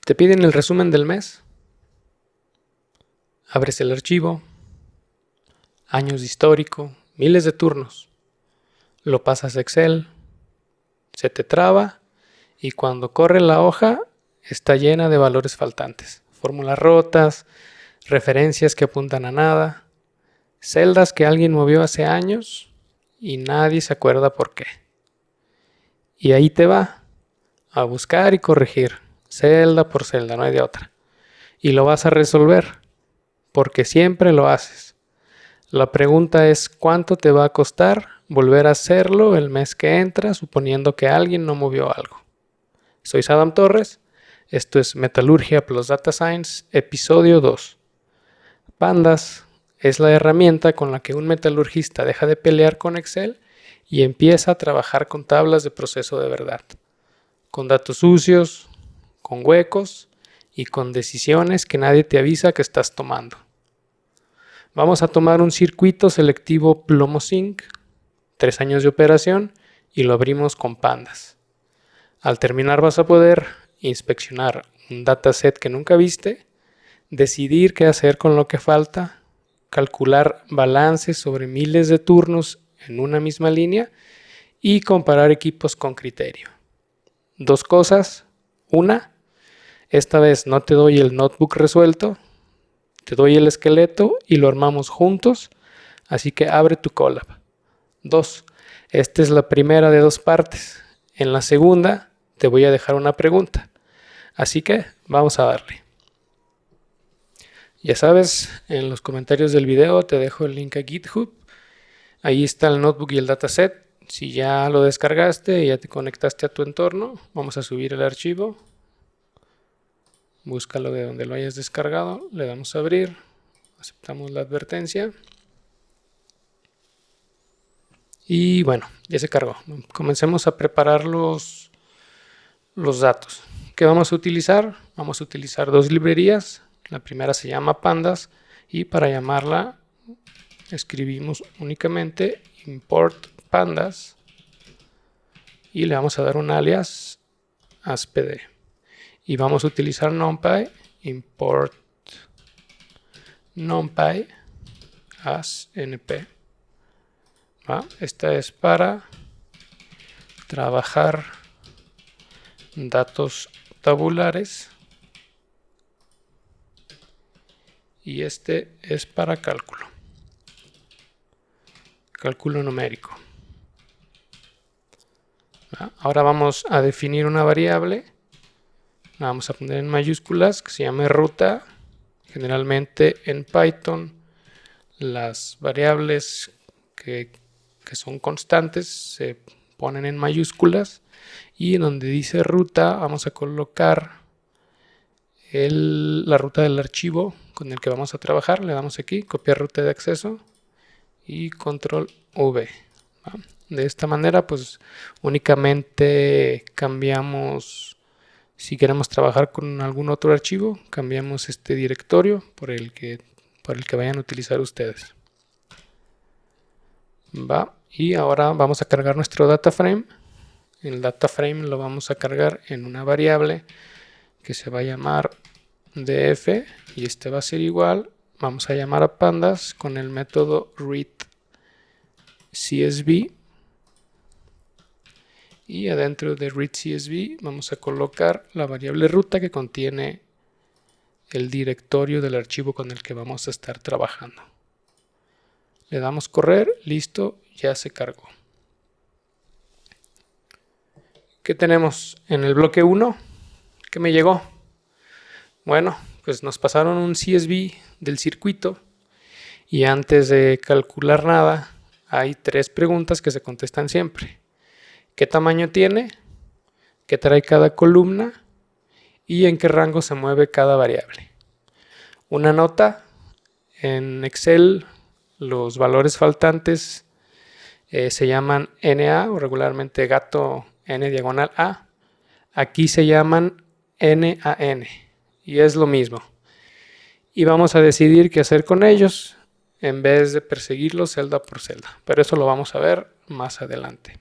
Te piden el resumen del mes. Abres el archivo. Años de histórico, miles de turnos. Lo pasas a Excel. Se te traba y cuando corre la hoja está llena de valores faltantes. Fórmulas rotas, referencias que apuntan a nada, celdas que alguien movió hace años y nadie se acuerda por qué. Y ahí te va, a buscar y corregir, celda por celda, no hay de otra. Y lo vas a resolver, porque siempre lo haces. La pregunta es ¿cuánto te va a costar volver a hacerlo el mes que entra, suponiendo que alguien no movió algo? Soy Sadam Torres, esto es Metalurgia plus Data Science, episodio 2. Pandas es la herramienta con la que un metalurgista deja de pelear con Excel y empieza a trabajar con tablas de proceso de verdad, con datos sucios, con huecos y con decisiones que nadie te avisa que estás tomando. Vamos a tomar un circuito selectivo plomo zinc, 3 años de operación y lo abrimos con Pandas. Al terminar vas a poder inspeccionar un dataset que nunca viste, decidir qué hacer con lo que falta, calcular balances sobre miles de turnos en una misma línea y comparar equipos con criterio. 2 cosas. Una, esta vez no te doy el notebook resuelto, te doy el esqueleto y lo armamos juntos, así que abre tu Colab. 2. Esta es la primera de 2 partes. En la segunda te voy a dejar una pregunta, así que vamos a darle. Ya sabes, en los comentarios del video te dejo el link a GitHub. Ahí está el notebook y el dataset. Si ya lo descargaste y ya te conectaste a tu entorno, vamos a subir el archivo. Búscalo de donde lo hayas descargado, le damos a abrir, aceptamos la advertencia y bueno, ya se cargó. Comencemos a preparar los datos. ¿Qué vamos a utilizar? Vamos a utilizar 2 librerías. La primera se llama Pandas y para llamarla escribimos únicamente import pandas y le vamos a dar un alias aspd. Y vamos a utilizar NumPy, import NumPy as np. Esta es para trabajar datos tabulares y este es para cálculo numérico. Ahora vamos a definir una variable. La vamos a poner en mayúsculas que se llame ruta. Generalmente en Python las variables que son constantes se ponen en mayúsculas y en donde dice ruta vamos a colocar la ruta del archivo con el que vamos a trabajar. Le damos aquí, copiar ruta de acceso y control V. De esta manera pues únicamente cambiamos. Si queremos trabajar con algún otro archivo, cambiamos este directorio por el que vayan a utilizar ustedes. Y ahora vamos a cargar nuestro data frame. El data frame lo vamos a cargar en una variable que se va a llamar df y este va a ser igual. Vamos a llamar a pandas con el método readCSV. Y adentro de readCSV vamos a colocar la variable ruta que contiene el directorio del archivo con el que vamos a estar trabajando. Le damos correr, listo, ya se cargó. ¿Qué tenemos en el bloque 1? ¿Qué me llegó? Bueno, pues nos pasaron un CSV del circuito y antes de calcular nada hay 3 preguntas que se contestan siempre. ¿Qué tamaño tiene? ¿Qué trae cada columna? ¿Y en qué rango se mueve cada variable? Una nota. En Excel los valores faltantes se llaman NA o regularmente gato N diagonal A. Aquí se llaman NaN y es lo mismo. Y vamos a decidir qué hacer con ellos en vez de perseguirlos celda por celda. Pero eso lo vamos a ver más adelante.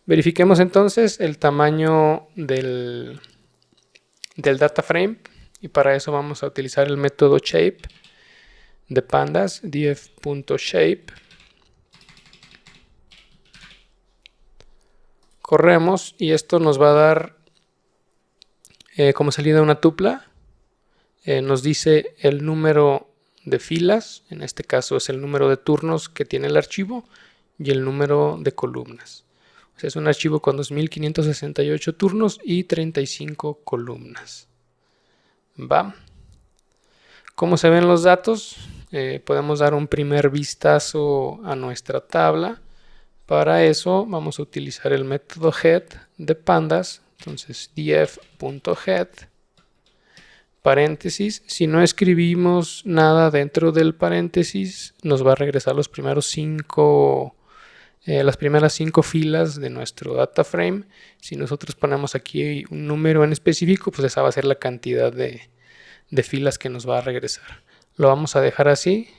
Verifiquemos entonces el tamaño del del data frame, y para eso vamos a utilizar el método shape de pandas, df.shape. Corremos y esto nos va a dar como salida una tupla. Nos dice el número de filas, en este caso es el número de turnos que tiene el archivo, y el número de columnas. O sea, es un archivo con 2568 turnos y 35 columnas. ¿Va? ¿Cómo se ven los datos? Podemos dar un primer vistazo a nuestra tabla. Para eso vamos a utilizar el método head de pandas. Entonces df.head, paréntesis. Si no escribimos nada dentro del paréntesis, nos va a regresar los primeros las primeras 5 filas de nuestro data frame. Si nosotros ponemos aquí un número en específico, pues esa va a ser la cantidad de filas que nos va a regresar. Lo vamos a dejar así,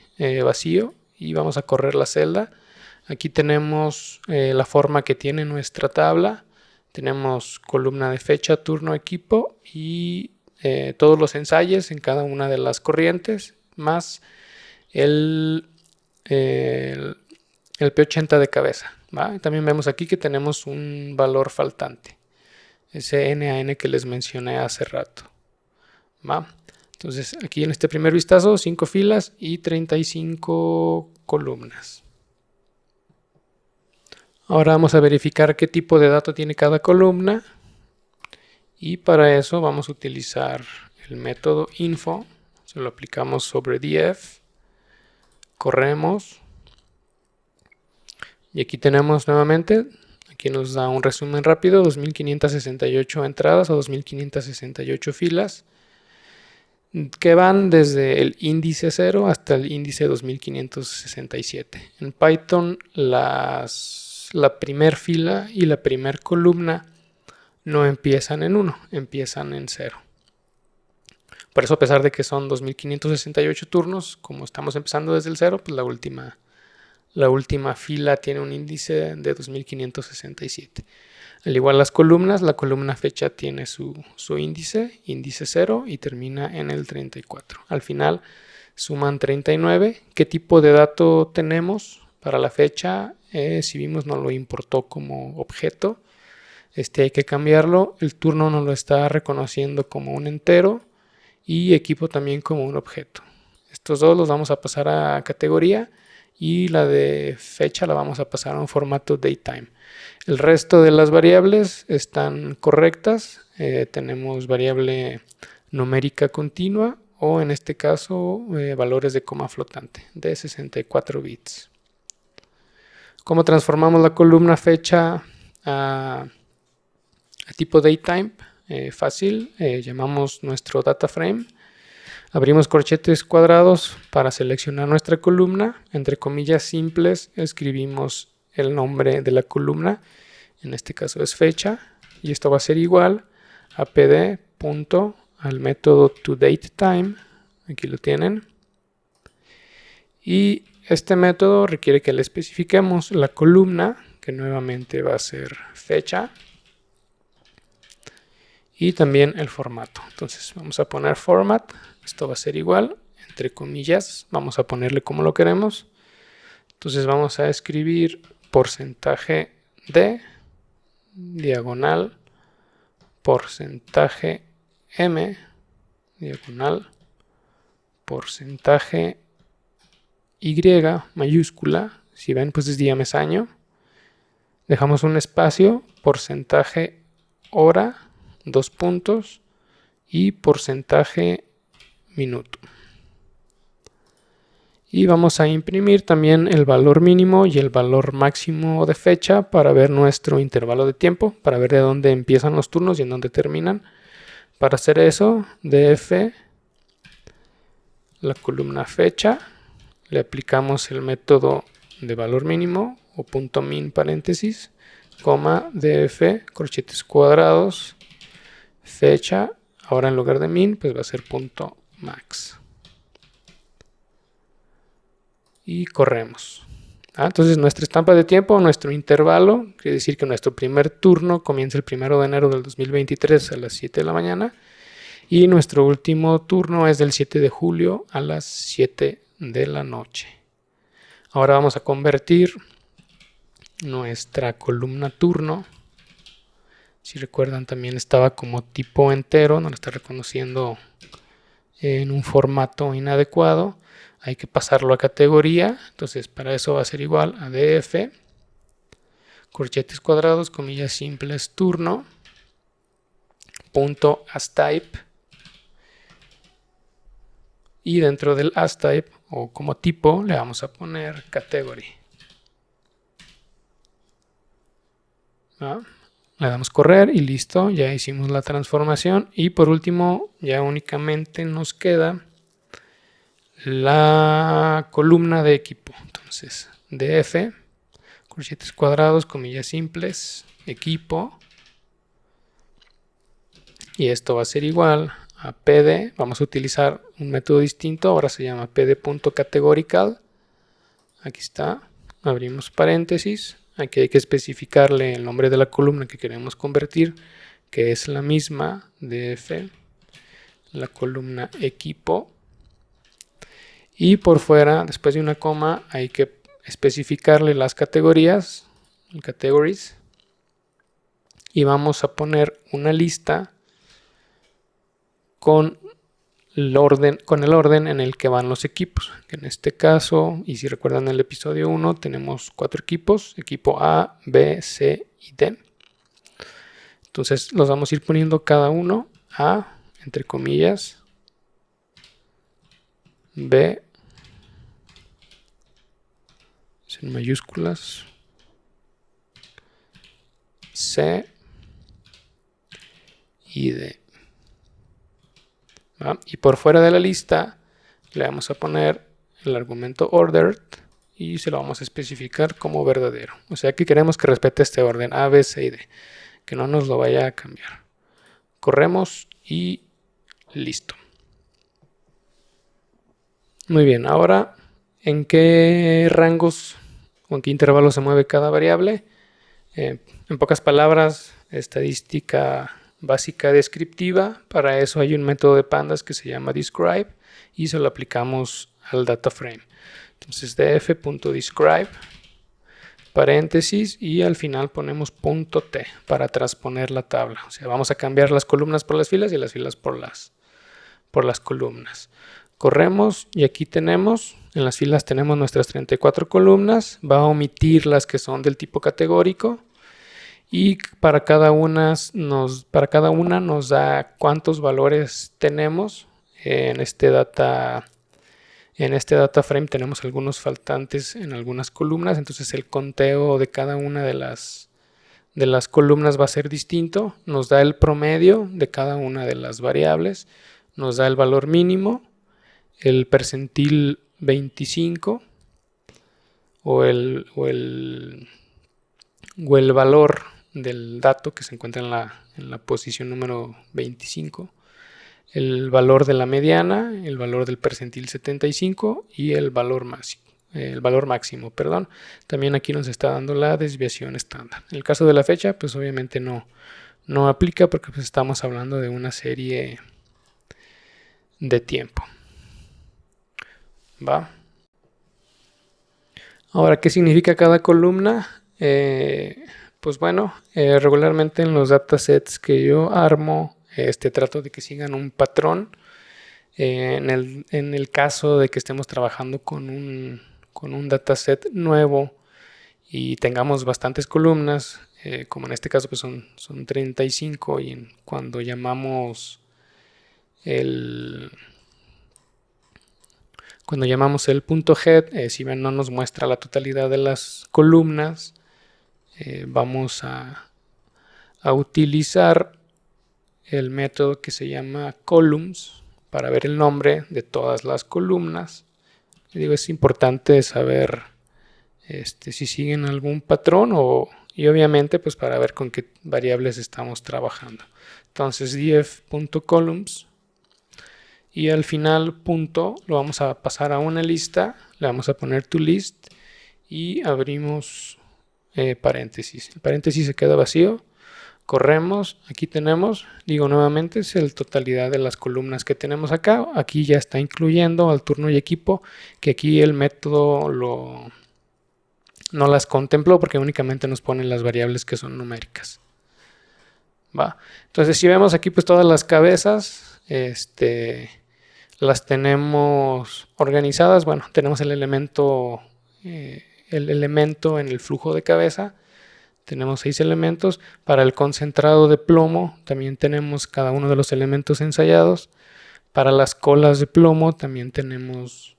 vacío, y vamos a correr la celda. Aquí tenemos la forma que tiene nuestra tabla. Tenemos columna de fecha, turno, equipo y todos los ensayos en cada una de las corrientes, más el P80 de cabeza, ¿va? También vemos aquí que tenemos un valor faltante, ese NaN que les mencioné hace rato, ¿va? Entonces aquí en este primer vistazo 5 filas y 35 columnas. Ahora vamos a verificar qué tipo de dato tiene cada columna, y para eso vamos a utilizar el método info. Se lo aplicamos sobre df, corremos y aquí tenemos nuevamente, aquí nos da un resumen rápido, 2568 entradas o 2568 filas que van desde el índice 0 hasta el índice 2567. En Python la primer fila y la primer columna no empiezan en 1, empiezan en 0. Por eso, a pesar de que son 2568 turnos, como estamos empezando desde el 0, pues la última fila tiene un índice de 2567. Al igual las columnas, la columna fecha tiene su índice 0 y termina en el 34. Al final suman 39. ¿Qué tipo de dato tenemos para la fecha? Si vimos, nos lo importó como objeto. Hay que cambiarlo. El turno nos lo está reconociendo como un entero y equipo también como un objeto. Estos dos los vamos a pasar a categoría y la de fecha la vamos a pasar a un formato datetime. El resto de las variables están correctas. Tenemos variable numérica continua o en este caso valores de coma flotante de 64 bits. ¿Cómo transformamos la columna fecha a tipo datetime? Fácil, llamamos nuestro data frame, abrimos corchetes cuadrados para seleccionar nuestra columna, entre comillas simples escribimos el nombre de la columna, en este caso es fecha, y esto va a ser igual a pd punto al método toDateTime, aquí lo tienen, y este método requiere que le especifiquemos la columna, que nuevamente va a ser fecha, y también el formato. Entonces vamos a poner format, esto va a ser igual, entre comillas, vamos a ponerle como lo queremos. Entonces vamos a escribir porcentaje de diagonal porcentaje m diagonal porcentaje y mayúscula, si ven pues es día, mes, año. Dejamos un espacio, porcentaje hora, 2 puntos y porcentaje minuto. Y vamos a imprimir también el valor mínimo y el valor máximo de fecha para ver nuestro intervalo de tiempo, para ver de dónde empiezan los turnos y en dónde terminan. Para hacer eso, df, la columna fecha, le aplicamos el método de valor mínimo o punto min paréntesis, coma, df, corchetes cuadrados, fecha, ahora en lugar de min, pues va a ser punto max. Y corremos. Entonces nuestra estampa de tiempo, nuestro intervalo, quiere decir que nuestro primer turno comienza el 1 de enero del 2023 a las 7 de la mañana Y nuestro último turno es del 7 de julio a las 7 de la noche. Ahora vamos a convertir nuestra columna turno. Si recuerdan, también estaba como tipo entero, no lo está reconociendo en un formato inadecuado. Hay que pasarlo a categoría. Entonces, para eso va a ser igual a df, corchetes cuadrados, comillas simples, turno, punto asType. Y dentro del asType, o como tipo, le vamos a poner category. ¿Va? Le damos correr y listo, ya hicimos la transformación. Y por último, ya únicamente nos queda la columna de equipo. Entonces, df, corchetes cuadrados, comillas simples, equipo. Y esto va a ser igual a pd. Vamos a utilizar un método distinto, ahora se llama pd.categorical. Aquí está, abrimos paréntesis. Aquí hay que especificarle el nombre de la columna que queremos convertir, que es la misma df, la columna equipo. Y por fuera, después de una coma, hay que especificarle las categorías, categories. Y vamos a poner una lista con el orden en el que van los equipos, que en este caso, y si recuerdan el episodio 1, tenemos 4 equipos, equipo A, B, C y D. Entonces los vamos a ir poniendo cada uno: A, entre comillas, B, en mayúsculas, C y D. ¿Va? Y por fuera de la lista le vamos a poner el argumento ordered y se lo vamos a especificar como verdadero. O sea que queremos que respete este orden A, B, C y D, que no nos lo vaya a cambiar. Corremos y listo. Muy bien, ahora ¿en qué rangos o en qué intervalos se mueve cada variable? En pocas palabras, estadística básica descriptiva. Para eso hay un método de pandas que se llama describe y se lo aplicamos al data frame. Entonces df.describe, paréntesis, y al final ponemos .t para transponer la tabla. O sea, vamos a cambiar las columnas por las filas y las filas por las columnas. Corremos y aquí tenemos, en las filas tenemos nuestras 34 columnas. Va a omitir las que son del tipo categórico. Y para cada una nos da cuántos valores tenemos. En este data frame tenemos algunos faltantes en algunas columnas, entonces el conteo de cada una de las columnas va a ser distinto. Nos da el promedio de cada una de las variables, nos da el valor mínimo, el percentil 25 o el valor del dato que se encuentra en la posición número 25, el valor de la mediana, el valor del percentil 75 y el valor máximo. También aquí nos está dando la desviación estándar. En el caso de la fecha, pues obviamente no aplica porque pues estamos hablando de una serie de tiempo. ¿Va? Ahora, ¿qué significa cada columna? Pues bueno, regularmente en los datasets que yo armo, trato de que sigan un patrón. En el caso de que estemos trabajando con un dataset nuevo y tengamos bastantes columnas, como en este caso pues son 35, y cuando llamamos el punto head, si bien no nos muestra la totalidad de las columnas, vamos a utilizar el método que se llama columns para ver el nombre de todas las columnas. Es importante saber si siguen algún patrón y obviamente pues para ver con qué variables estamos trabajando. Entonces df.columns y al final punto lo vamos a pasar a una lista, le vamos a poner toList y abrimos paréntesis. El paréntesis se queda vacío. Corremos, aquí tenemos, digo nuevamente, es la totalidad de las columnas que tenemos acá. Aquí ya está incluyendo al turno y equipo, que aquí el método no las contempló porque únicamente nos pone las variables que son numéricas. Va. Entonces, si vemos aquí, pues todas las cabezas, las tenemos organizadas. Bueno, tenemos el elemento en el flujo de cabeza. Tenemos 6 elementos. Para el concentrado de plomo también tenemos cada uno de los elementos ensayados. Para las colas de plomo también tenemos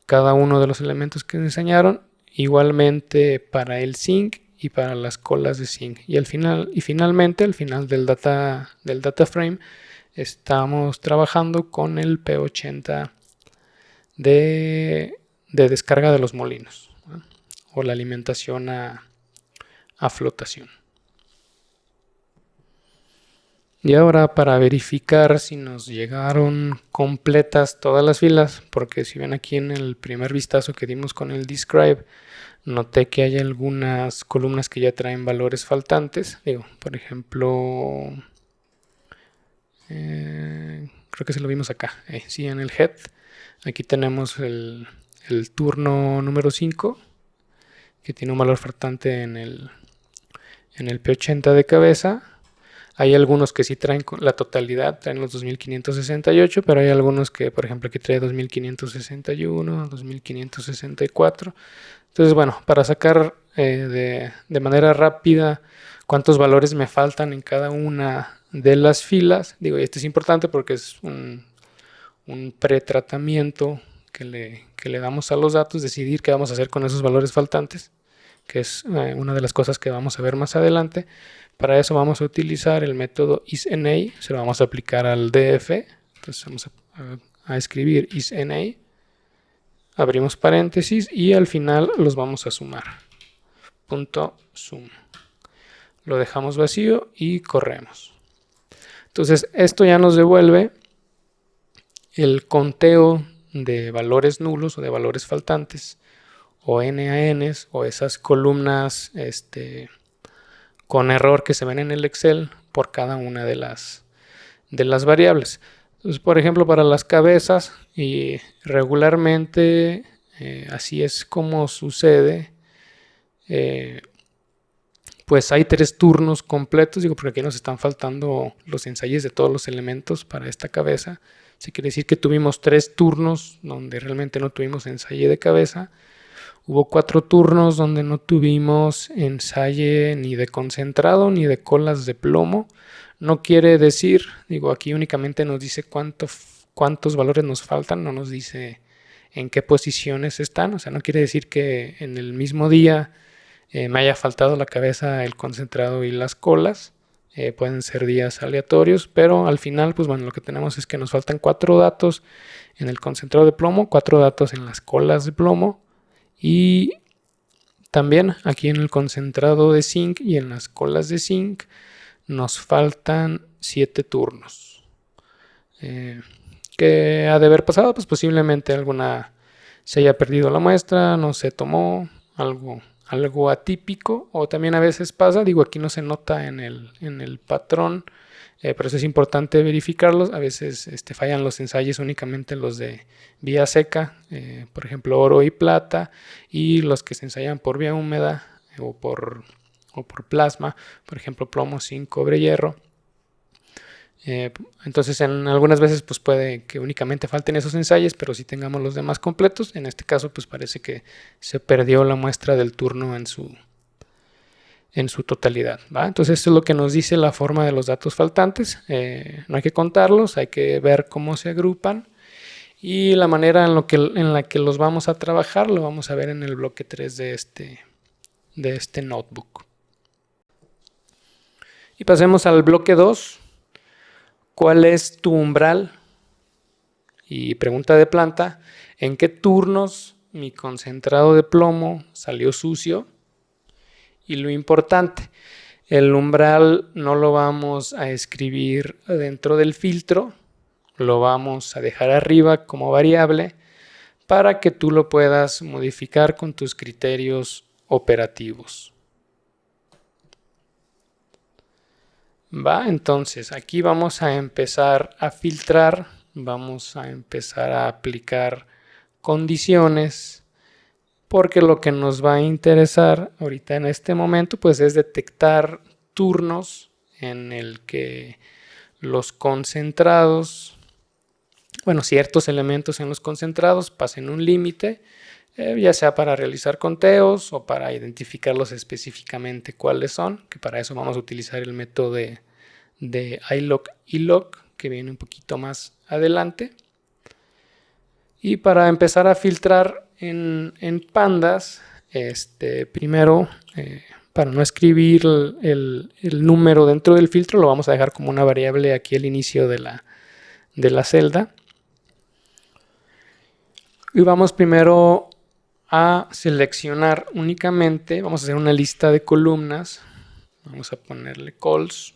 cada uno de los elementos que enseñaron. Igualmente para el zinc y para las colas de zinc. Y finalmente, al final del data frame, estamos trabajando con el P80 de descarga de los molinos, ¿no? O la alimentación a flotación. Y ahora, para verificar si nos llegaron completas todas las filas, porque si ven aquí en el primer vistazo que dimos con el describe, noté que hay algunas columnas que ya traen valores faltantes. Digo, por ejemplo, creo que se lo vimos acá. Sí, en el head. Aquí tenemos el turno número 5, que tiene un valor faltante en el P80 de cabeza. Hay algunos que sí traen la totalidad, traen los 2568, pero hay algunos que, por ejemplo, aquí trae 2561, 2564. Entonces, bueno, para sacar de manera rápida cuántos valores me faltan en cada una de las filas, digo, y esto es importante porque es un pretratamiento que le damos a los datos, decidir qué vamos a hacer con esos valores faltantes, que es una de las cosas que vamos a ver más adelante. Para eso vamos a utilizar el método isNA, se lo vamos a aplicar al DF. Entonces vamos a escribir isNA, abrimos paréntesis y al final los vamos a sumar. .sum. Lo dejamos vacío y corremos. Entonces esto ya nos devuelve el conteo de valores nulos o de valores faltantes, o NaNs, o esas columnas con error que se ven en el Excel por cada una de las variables. Entonces, por ejemplo, para las cabezas, y regularmente así es como sucede, pues hay 3 turnos completos, digo, porque aquí nos están faltando los ensayos de todos los elementos para esta cabeza. Así quiere decir que tuvimos 3 turnos donde realmente no tuvimos ensayo de cabeza. Hubo 4 turnos donde no tuvimos ensayo ni de concentrado ni de colas de plomo. No quiere decir, digo, aquí únicamente nos dice cuántos valores nos faltan, no nos dice en qué posiciones están. O sea, no quiere decir que en el mismo día me haya faltado la cabeza, el concentrado y las colas. Pueden ser días aleatorios, pero al final, pues bueno, lo que tenemos es que nos faltan 4 datos en el concentrado de plomo, 4 datos en las colas de plomo, y también aquí en el concentrado de zinc y en las colas de zinc nos faltan 7 turnos. ¿Qué ha de haber pasado? Pues posiblemente se haya perdido la muestra, no se tomó, algo atípico, o también a veces pasa, digo, aquí no se nota en el patrón, pero eso es importante verificarlos. A veces fallan los ensayos, únicamente los de vía seca, por ejemplo oro y plata, y los que se ensayan por vía húmeda o por plasma, por ejemplo plomo, zinc, cobre, hierro. Entonces en algunas veces pues puede que únicamente falten esos ensayos, pero si tengamos los demás completos. En este caso pues parece que se perdió la muestra del turno en su totalidad, ¿va? Entonces esto es lo que nos dice la forma de los datos faltantes. No hay que contarlos, hay que ver cómo se agrupan, y la manera en la que los vamos a trabajar lo vamos a ver en el bloque 3 de este notebook. Y pasemos al bloque 2. ¿Cuál es tu umbral? Y pregunta de planta: ¿en qué turnos mi concentrado de plomo salió sucio? Y lo importante, el umbral no lo vamos a escribir dentro del filtro, lo vamos a dejar arriba como variable para que tú lo puedas modificar con tus criterios operativos. Va, entonces aquí vamos a empezar a filtrar, vamos a empezar a aplicar condiciones, porque lo que nos va a interesar ahorita en este momento pues es detectar turnos en el que los concentrados, bueno, ciertos elementos en los concentrados pasen un límite, ya sea para realizar conteos o para identificarlos específicamente cuáles son, que para eso vamos a utilizar el método de iLock y lock, que viene un poquito más adelante. Y para empezar a filtrar en pandas, primero, para no escribir el número dentro del filtro, lo vamos a dejar como una variable aquí al inicio de la celda. Y vamos primero a seleccionar únicamente, vamos a hacer una lista de columnas, vamos a ponerle cols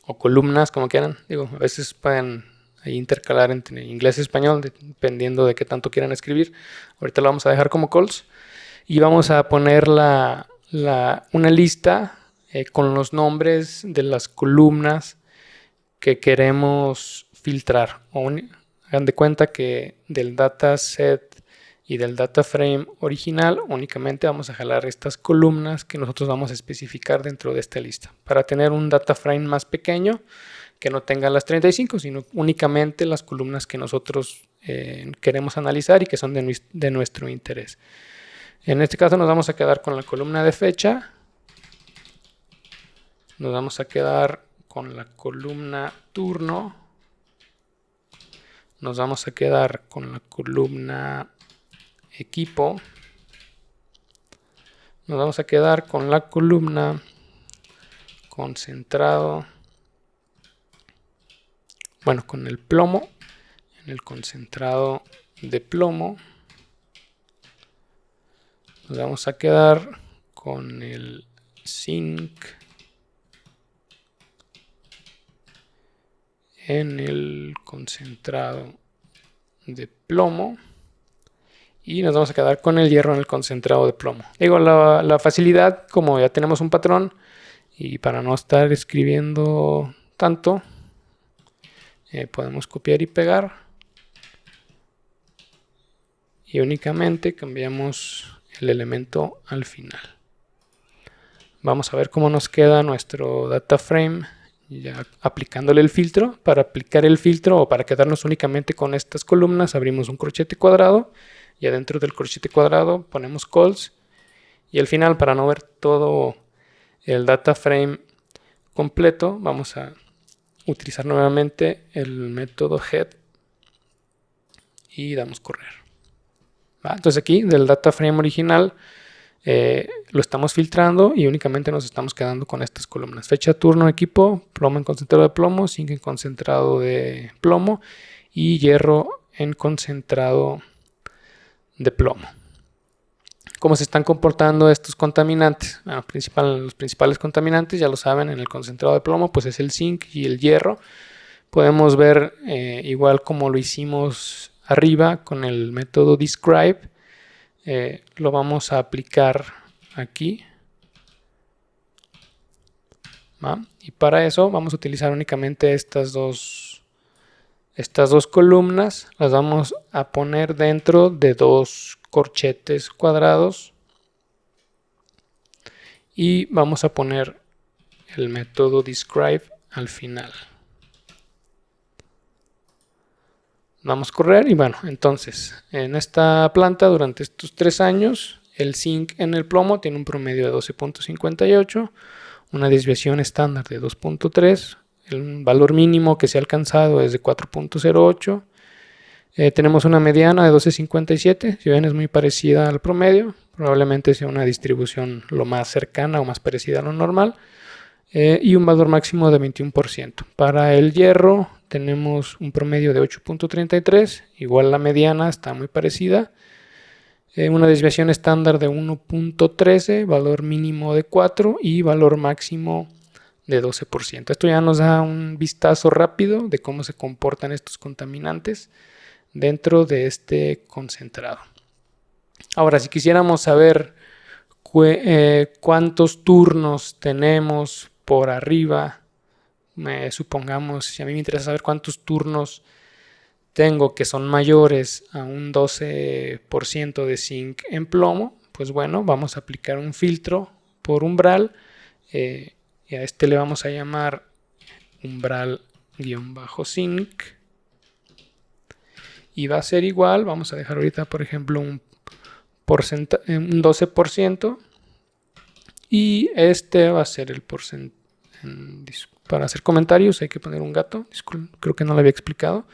o columnas, como quieran. Digo, a veces pueden ahí intercalar entre inglés y español, dependiendo de qué tanto quieran escribir. Ahorita lo vamos a dejar como cols y vamos a poner una lista con los nombres de las columnas que queremos filtrar. Hagan de cuenta que del dataset y del data frame original únicamente vamos a jalar estas columnas que nosotros vamos a especificar dentro de esta lista para tener un data frame más pequeño que no tenga las 35, sino únicamente las columnas que nosotros queremos analizar y que son de nuestro interés. En este caso nos vamos a quedar con la columna de fecha, nos vamos a quedar con la columna turno, nos vamos a quedar con la columna equipo, nos vamos a quedar con la columna concentrado, bueno, con el plomo, en el concentrado de plomo, nos vamos a quedar con el zinc en el concentrado de plomo y nos vamos a quedar con el hierro en el concentrado de plomo. Digo, la facilidad, como ya tenemos un patrón y para no estar escribiendo tanto, podemos copiar y pegar y únicamente cambiamos el elemento al final. Vamos a ver cómo nos queda nuestro data frame ya aplicándole el filtro. Para aplicar el filtro o para quedarnos únicamente con estas columnas, abrimos un corchete cuadrado y adentro del corchete cuadrado ponemos cols y al final, para no ver todo el data frame completo, vamos a utilizar nuevamente el método head y damos correr. Entonces aquí del data frame original lo estamos filtrando y únicamente nos estamos quedando con estas columnas: fecha, turno, equipo, plomo en concentrado de plomo, zinc en concentrado de plomo y hierro en concentrado de plomo. ¿Cómo se están comportando estos contaminantes? Bueno, los principales contaminantes ya lo saben, en el concentrado de plomo pues es el zinc y el hierro. Podemos ver igual como lo hicimos arriba con el método describe, lo vamos a aplicar aquí. Y para eso vamos a utilizar únicamente estas dos columnas, las vamos a poner dentro de dos corchetes cuadrados y vamos a poner el método describe al final. Vamos a correr y bueno, entonces en esta planta durante estos 3 años el zinc en el plomo tiene un promedio de 12.58, una desviación estándar de 2.3, el valor mínimo que se ha alcanzado es de 4.08, tenemos una mediana de 12.57, si ven es muy parecida al promedio, probablemente sea una distribución lo más cercana o más parecida a lo normal, y un valor máximo de 21%. Para el hierro tenemos un promedio de 8.33, igual la mediana está muy parecida, una desviación estándar de 1.13, valor mínimo de 4 y valor máximo de 12%. Esto ya nos da un vistazo rápido de cómo se comportan estos contaminantes dentro de este concentrado. Ahora, si quisiéramos saber cuántos turnos tenemos por arriba. Supongamos, si a mí me interesa saber cuántos turnos tengo que son mayores a un 12% de zinc en plomo, pues bueno, vamos a aplicar un filtro por umbral y a este le vamos a llamar umbral-zinc y va a ser igual, vamos a dejar ahorita por ejemplo un 12% y este va a ser el porcentaje. Para hacer comentarios hay que poner un gato, creo que no lo había explicado.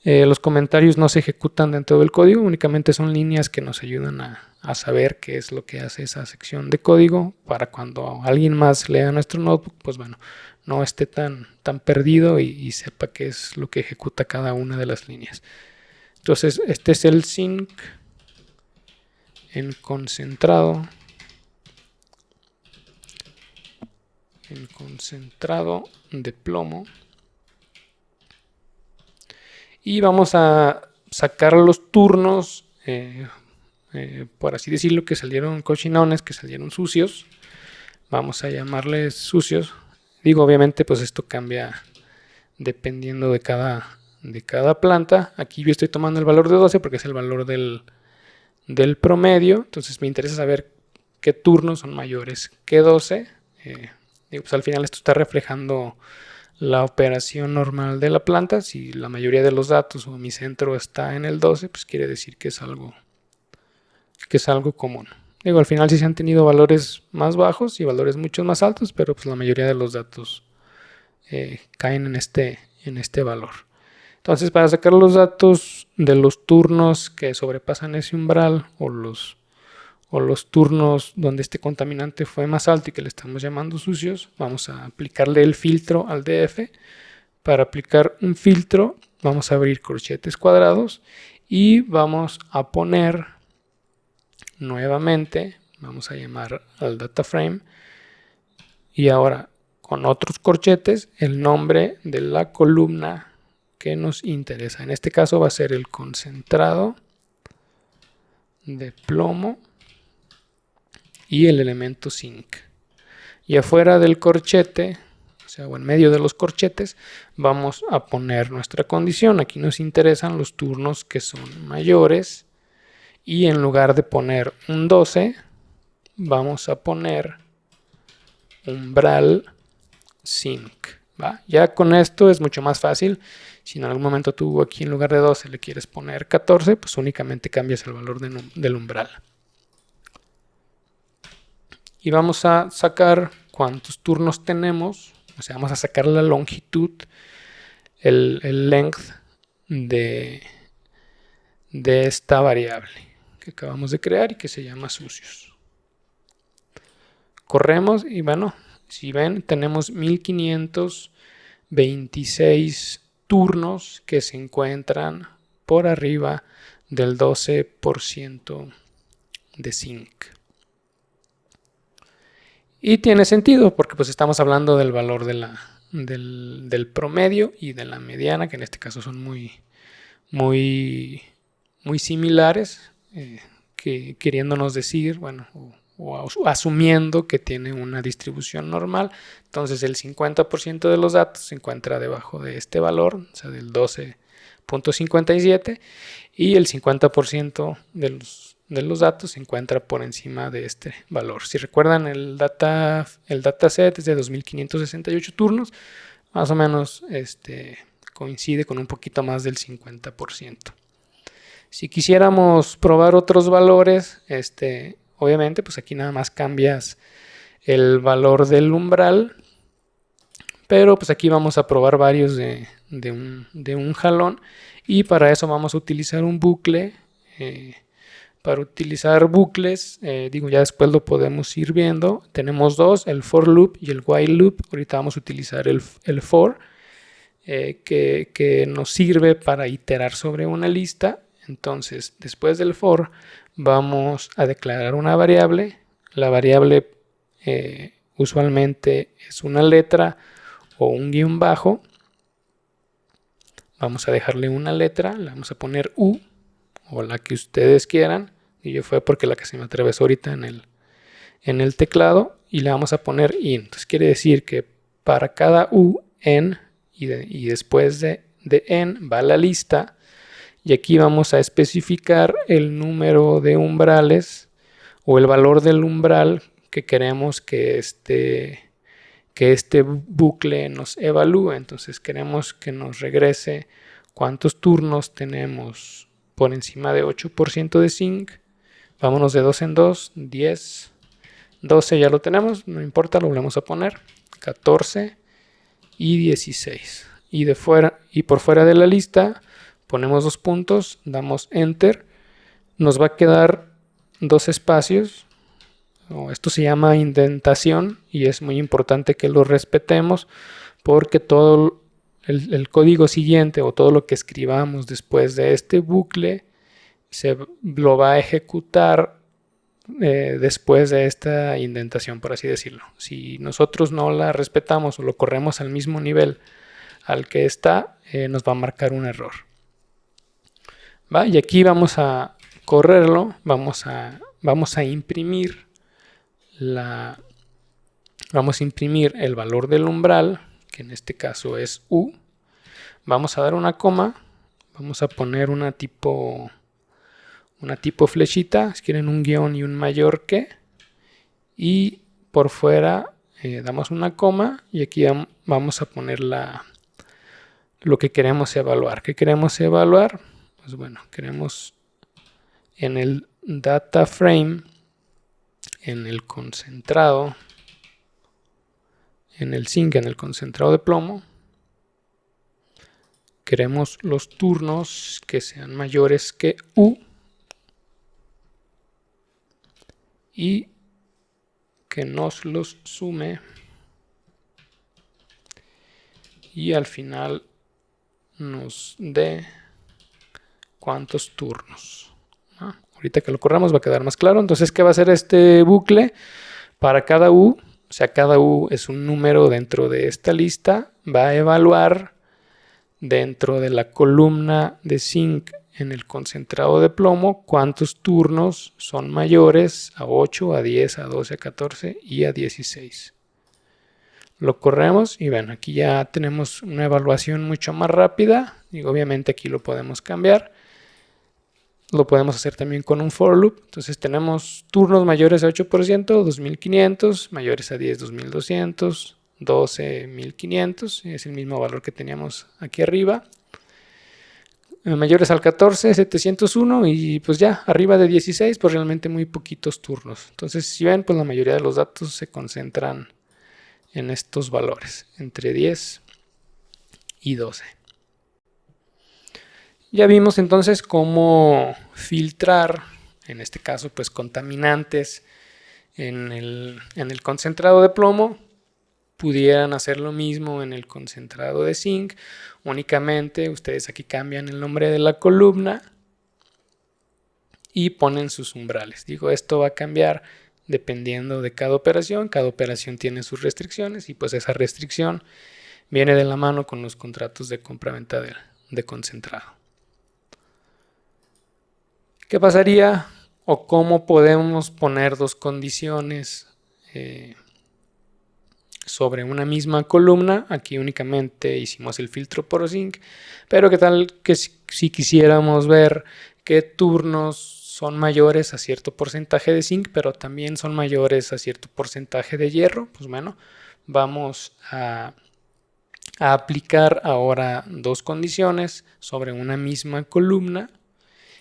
Los comentarios no se ejecutan dentro del código, únicamente son líneas que nos ayudan a saber qué es lo que hace esa sección de código para cuando alguien más lea nuestro notebook, pues bueno, no esté tan perdido y sepa qué es lo que ejecuta cada una de las líneas. Entonces, este es el zinc en concentrado. En concentrado de plomo. Y vamos a sacar los turnos, por así decirlo, que salieron cochinones, que salieron sucios. Vamos a llamarles sucios. Digo, obviamente, pues esto cambia dependiendo de cada planta. Aquí yo estoy tomando el valor de 12 porque es el valor del promedio. Entonces me interesa saber qué turnos son mayores que 12. Pues al final esto está reflejando la operación normal de la planta. Si la mayoría de los datos o mi centro está en el 12, pues quiere decir que es algo común. Digo, al final sí se han tenido valores más bajos y valores mucho más altos, pero pues la mayoría de los datos caen en este valor. Entonces, para sacar los datos de los turnos que sobrepasan ese umbral o los turnos donde este contaminante fue más alto y que le estamos llamando sucios, vamos a aplicarle el filtro al DF. Para aplicar un filtro, vamos a abrir corchetes cuadrados y vamos a poner nuevamente, vamos a llamar al data frame y ahora con otros corchetes el nombre de la columna que nos interesa. En este caso va a ser el concentrado de plomo y el elemento zinc. Y afuera del corchete, o en medio de los corchetes, vamos a poner nuestra condición. Aquí nos interesan los turnos que son mayores y en lugar de poner un 12, vamos a poner umbral zinc. ¿Va? Ya con esto es mucho más fácil. Si en algún momento tú aquí en lugar de 12 le quieres poner 14, pues únicamente cambias el valor del umbral. Y vamos a sacar cuántos turnos tenemos, o sea, vamos a sacar la longitud, el length de esta variable que acabamos de crear y que se llama sucios. Corremos y bueno, si ven, tenemos 1526 turnos que se encuentran por arriba del 12% de zinc. Y tiene sentido porque pues estamos hablando del valor del promedio y de la mediana, que en este caso son muy similares, que queriéndonos decir, bueno, o asumiendo que tiene una distribución normal. Entonces el 50% de los datos se encuentra debajo de este valor, o sea, del 12.57, y el 50% de los datos se encuentra por encima de este valor. Si recuerdan, el dataset es de 2568 turnos, más o menos coincide con un poquito más del 50%. Si quisiéramos probar otros valores, obviamente pues aquí nada más cambias el valor del umbral, pero pues aquí vamos a probar varios de un jalón, y para eso vamos a utilizar un bucle. Para utilizar bucles, ya después lo podemos ir viendo. Tenemos dos, el for loop y el while loop. Ahorita vamos a utilizar el for, que nos sirve para iterar sobre una lista. Entonces, después del for, vamos a declarar una variable. La variable usualmente es una letra o un guión bajo. Vamos a dejarle una letra, le vamos a poner U o la que ustedes quieran. Y yo fue porque la que se me atravesó ahorita en en el teclado y le vamos a poner in. Entonces quiere decir que para cada u, en, y después de en va la lista, y aquí vamos a especificar el número de umbrales o el valor del umbral que queremos que este bucle nos evalúe. Entonces queremos que nos regrese cuántos turnos tenemos por encima de 8% de sync. Vámonos de 2 en 2, 10, 12 ya lo tenemos, no importa, lo volvemos a poner, 14 y 16. Y por fuera de la lista ponemos 2 puntos, damos enter, nos va a quedar 2 espacios. Esto se llama indentación y es muy importante que lo respetemos porque todo el código siguiente o todo lo que escribamos después de este bucle lo va a ejecutar después de esta indentación, por así decirlo. Si nosotros no la respetamos o lo corremos al mismo nivel al que está, nos va a marcar un error. ¿Va? Y aquí vamos a correrlo, vamos a imprimir el valor del umbral, que en este caso es u. Vamos a dar una coma, vamos a poner una tipo flechita, si quieren un guión y un mayor que, y por fuera damos una coma y aquí vamos a poner lo que queremos evaluar. ¿Qué queremos evaluar? Pues bueno, queremos en el data frame, en el concentrado, en el zinc, en el concentrado de plomo, queremos los turnos que sean mayores que u y que nos los sume y al final nos dé cuántos turnos. Ahorita que lo corramos va a quedar más claro. Entonces, ¿qué va a hacer este bucle? Para cada u, o sea, cada u es un número dentro de esta lista, va a evaluar dentro de la columna de zinc en el concentrado de plomo cuántos turnos son mayores a 8, a 10, a 12, a 14 y a 16. Lo corremos y ven, aquí ya tenemos una evaluación mucho más rápida y obviamente aquí lo podemos cambiar. Lo podemos hacer también con un for loop. Entonces tenemos turnos mayores a 8%, 2500, mayores a 10, 2200, 12, 1500. Es el mismo valor que teníamos aquí arriba. Mayores al 14, 701 y pues ya arriba de 16, pues realmente muy poquitos turnos. Entonces si ven, pues la mayoría de los datos se concentran en estos valores, entre 10 y 12. Ya vimos entonces cómo filtrar, en este caso pues contaminantes en el concentrado de plomo. Pudieran hacer lo mismo en el concentrado de zinc. Únicamente ustedes aquí cambian el nombre de la columna y ponen sus umbrales. Digo, esto va a cambiar dependiendo de cada operación. Cada operación tiene sus restricciones y pues esa restricción viene de la mano con los contratos de compra-venta de concentrado. ¿Qué pasaría o cómo podemos poner dos condiciones sobre una misma columna? Aquí únicamente hicimos el filtro por zinc, pero qué tal que si quisiéramos ver qué turnos son mayores a cierto porcentaje de zinc, pero también son mayores a cierto porcentaje de hierro, pues bueno, vamos a aplicar ahora dos condiciones sobre una misma columna.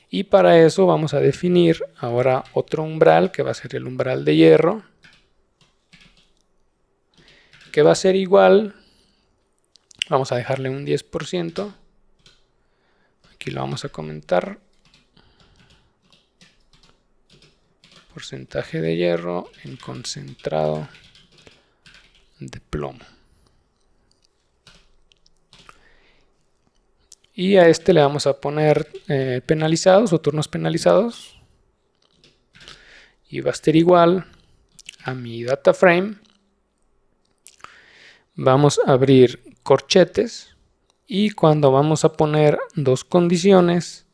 Y para eso vamos a definir ahora otro umbral que va a ser el umbral de hierro, que va a ser igual, vamos a dejarle un 10%, aquí lo vamos a comentar, porcentaje de hierro en concentrado de plomo. Y a este le vamos a poner penalizados o turnos penalizados. Y va a ser igual a mi data frame. Vamos a abrir corchetes. Y cuando vamos a poner dos condiciones,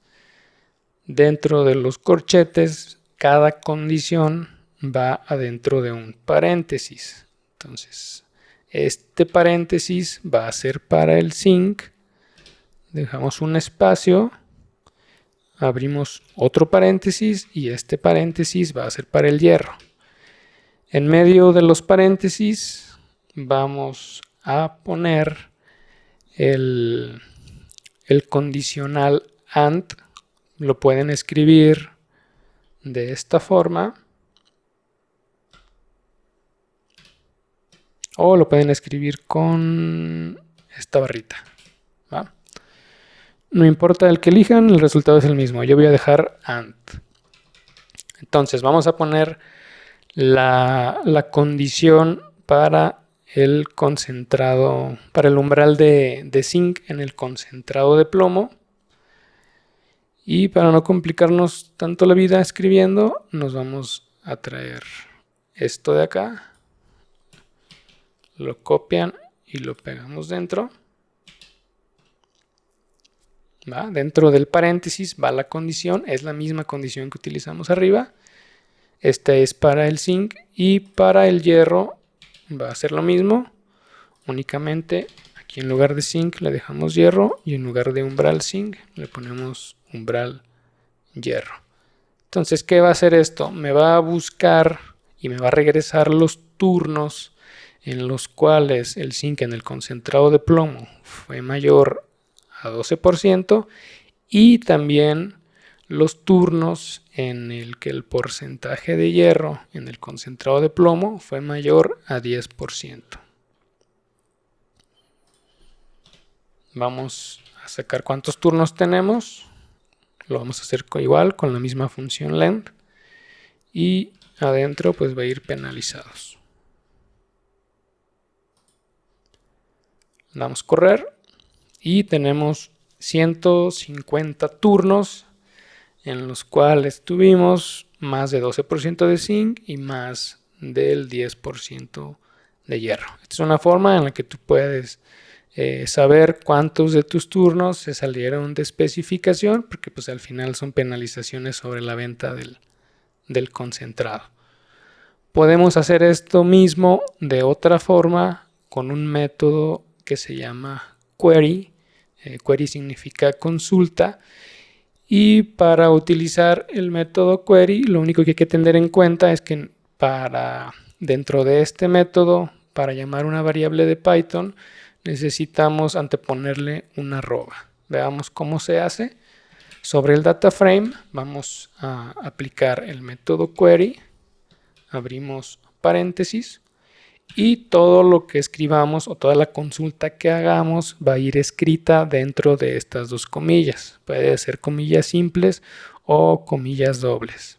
dentro de los corchetes, cada condición va adentro de un paréntesis. Entonces, este paréntesis va a ser para el zinc. Dejamos un espacio, abrimos otro paréntesis y este paréntesis va a ser para el hierro. En medio de los paréntesis vamos a poner el condicional AND. Lo pueden escribir de esta forma o lo pueden escribir con esta barrita, ¿va? No importa el que elijan, el resultado es el mismo. Yo voy a dejar AND. Entonces vamos a poner la condición para el concentrado, para el umbral de zinc en el concentrado de plomo. Y para no complicarnos tanto la vida escribiendo, nos vamos a traer esto de acá. Lo copian y lo pegamos dentro. ¿Va? Dentro del paréntesis va la condición, es la misma condición que utilizamos arriba. Esta es para el zinc y para el hierro va a ser lo mismo. Únicamente aquí en lugar de zinc le dejamos hierro y en lugar de umbral zinc le ponemos umbral hierro. Entonces, ¿qué va a hacer esto? Me va a buscar y me va a regresar los turnos en los cuales el zinc en el concentrado de plomo fue mayor a 12% y también los turnos en el que el porcentaje de hierro en el concentrado de plomo fue mayor a 10%. Vamos a sacar cuántos turnos tenemos. Lo vamos a hacer igual con la misma función length y adentro pues va a ir penalizados. Damos correr y tenemos 150 turnos en los cuales tuvimos más de 12% de zinc y más del 10% de hierro. Esta es una forma en la que tú puedes saber cuántos de tus turnos se salieron de especificación, porque pues al final son penalizaciones sobre la venta del concentrado. Podemos hacer esto mismo de otra forma con un método que se llama query. Query significa consulta. Y para utilizar el método query, lo único que hay que tener en cuenta es que dentro de este método, para llamar una variable de Python, necesitamos anteponerle una arroba. Veamos cómo se hace. Sobre el data frame vamos a aplicar el método query, abrimos paréntesis y todo lo que escribamos o toda la consulta que hagamos va a ir escrita dentro de estas dos comillas. Puede ser comillas simples o comillas dobles.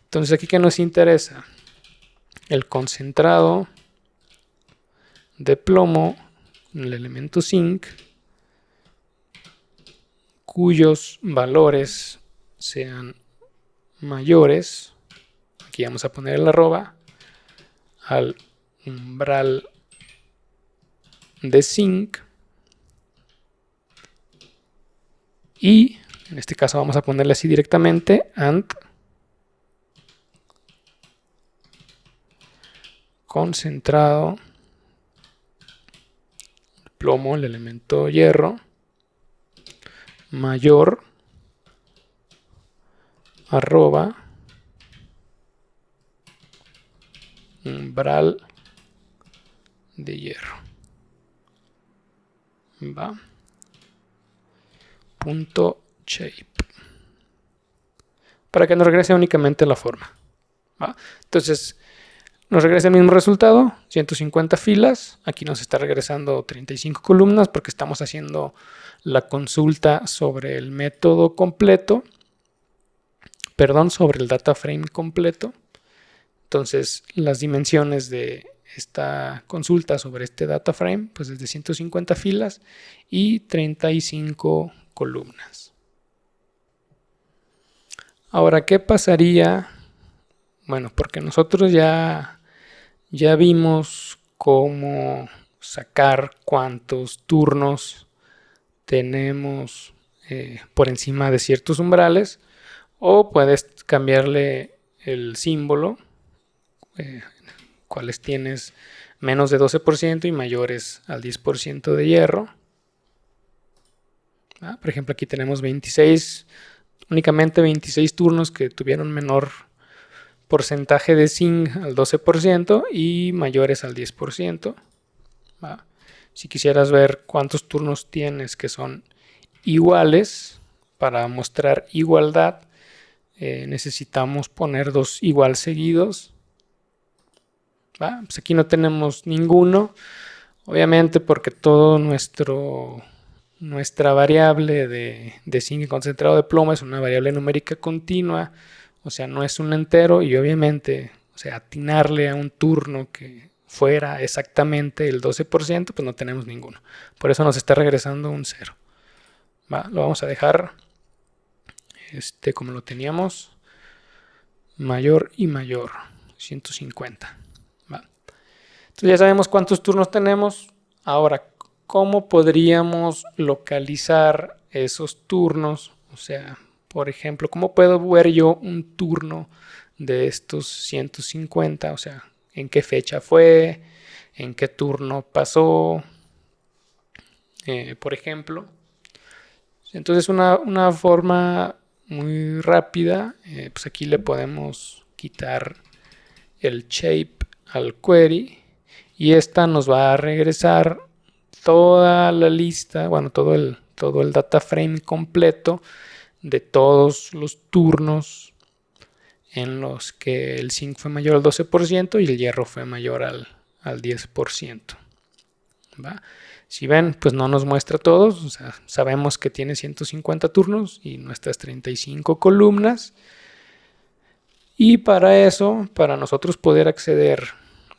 Entonces aquí, ¿qué nos interesa? El concentrado de plomo, el elemento zinc, cuyos valores sean mayores, aquí vamos a poner el arroba, al umbral de zinc y en este caso vamos a ponerle así directamente AND concentrado plomo, el elemento hierro, mayor arroba umbral de hierro. Va. Punto shape. Para que nos regrese únicamente la forma. ¿Va? Entonces, nos regresa el mismo resultado, 150 filas. Aquí nos está regresando 35 columnas porque estamos haciendo la consulta sobre el método completo. Perdón, sobre el data frame completo. Entonces, las dimensiones de esta consulta sobre este data frame pues es de 150 filas y 35 columnas. Ahora, ¿qué pasaría? Bueno, porque nosotros ya vimos cómo sacar cuántos turnos tenemos por encima de ciertos umbrales, o puedes cambiarle el símbolo cuáles tienes menos de 12% y mayores al 10% de hierro. Por ejemplo, aquí tenemos 26, únicamente 26 turnos que tuvieron menor porcentaje de zinc al 12% y mayores al 10%. Si quisieras ver cuántos turnos tienes que son iguales, para mostrar igualdad, necesitamos poner dos igual seguidos. Pues aquí no tenemos ninguno, obviamente porque todo nuestra variable de zinc concentrado de plomo es una variable numérica continua, o sea, no es un entero, y obviamente, o sea, atinarle a un turno que fuera exactamente el 12%, pues no tenemos ninguno. Por eso nos está regresando un 0. Lo vamos a dejar como lo teníamos, mayor y mayor, 150. Entonces ya sabemos cuántos turnos tenemos. Ahora, ¿cómo podríamos localizar esos turnos? O sea, por ejemplo, ¿cómo puedo ver yo un turno de estos 150? O sea, ¿en qué fecha fue? ¿En qué turno pasó? Por ejemplo. Entonces, una forma muy rápida, pues aquí le podemos quitar el shape al query y esta nos va a regresar toda la lista, bueno, todo el data frame completo de todos los turnos en los que el zinc fue mayor al 12% y el hierro fue mayor al 10%. Si ven, pues no nos muestra todos, o sea, sabemos que tiene 150 turnos y nuestras 35 columnas. Y para eso, para nosotros poder acceder,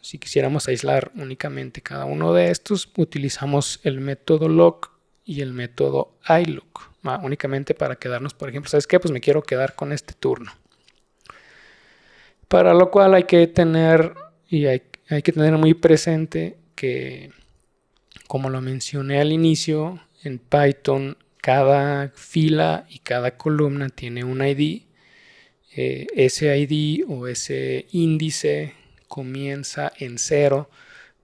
si quisiéramos aislar únicamente cada uno de estos, utilizamos el método lock y el método iLook, únicamente para quedarnos, por ejemplo, ¿sabes qué? Pues me quiero quedar con este turno. Para lo cual hay que tener muy presente que, como lo mencioné al inicio, en Python cada fila y cada columna tiene un ID. Ese ID o ese índice comienza en 0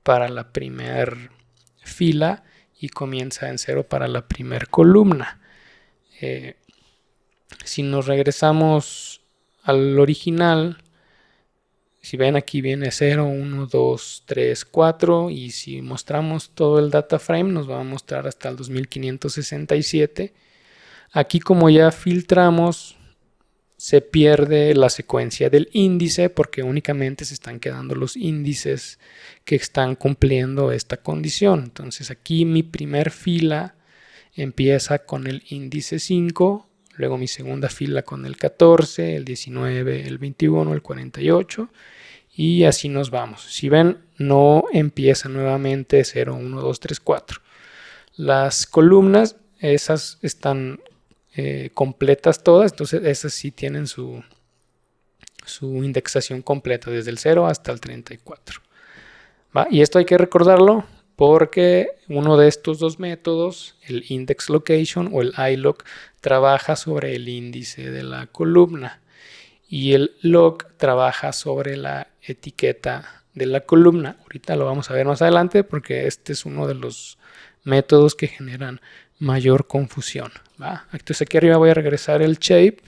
para la primera fila y comienza en 0 para la primera columna. Si nos regresamos al original, si ven, aquí viene 0, 1, 2, 3, 4 y si mostramos todo el data frame nos va a mostrar hasta el 2567. Aquí, como ya filtramos, se pierde la secuencia del índice porque únicamente se están quedando los índices que están cumpliendo esta condición. Entonces aquí mi primer fila empieza con el índice 5, luego mi segunda fila con el 14, el 19, el 21, el 48 y así nos vamos. Si ven, no empieza nuevamente 0, 1, 2, 3, 4. Las columnas, esas están completas todas, entonces esas sí tienen su indexación completa desde el 0 hasta el 34. Y esto hay que recordarlo porque uno de estos dos métodos, el index location o el iLook, trabaja sobre el índice de la columna y el lock trabaja sobre la etiqueta de la columna. Ahorita lo vamos a ver más adelante porque este es uno de los métodos que generan mayor confusión. Entonces aquí arriba voy a regresar el shape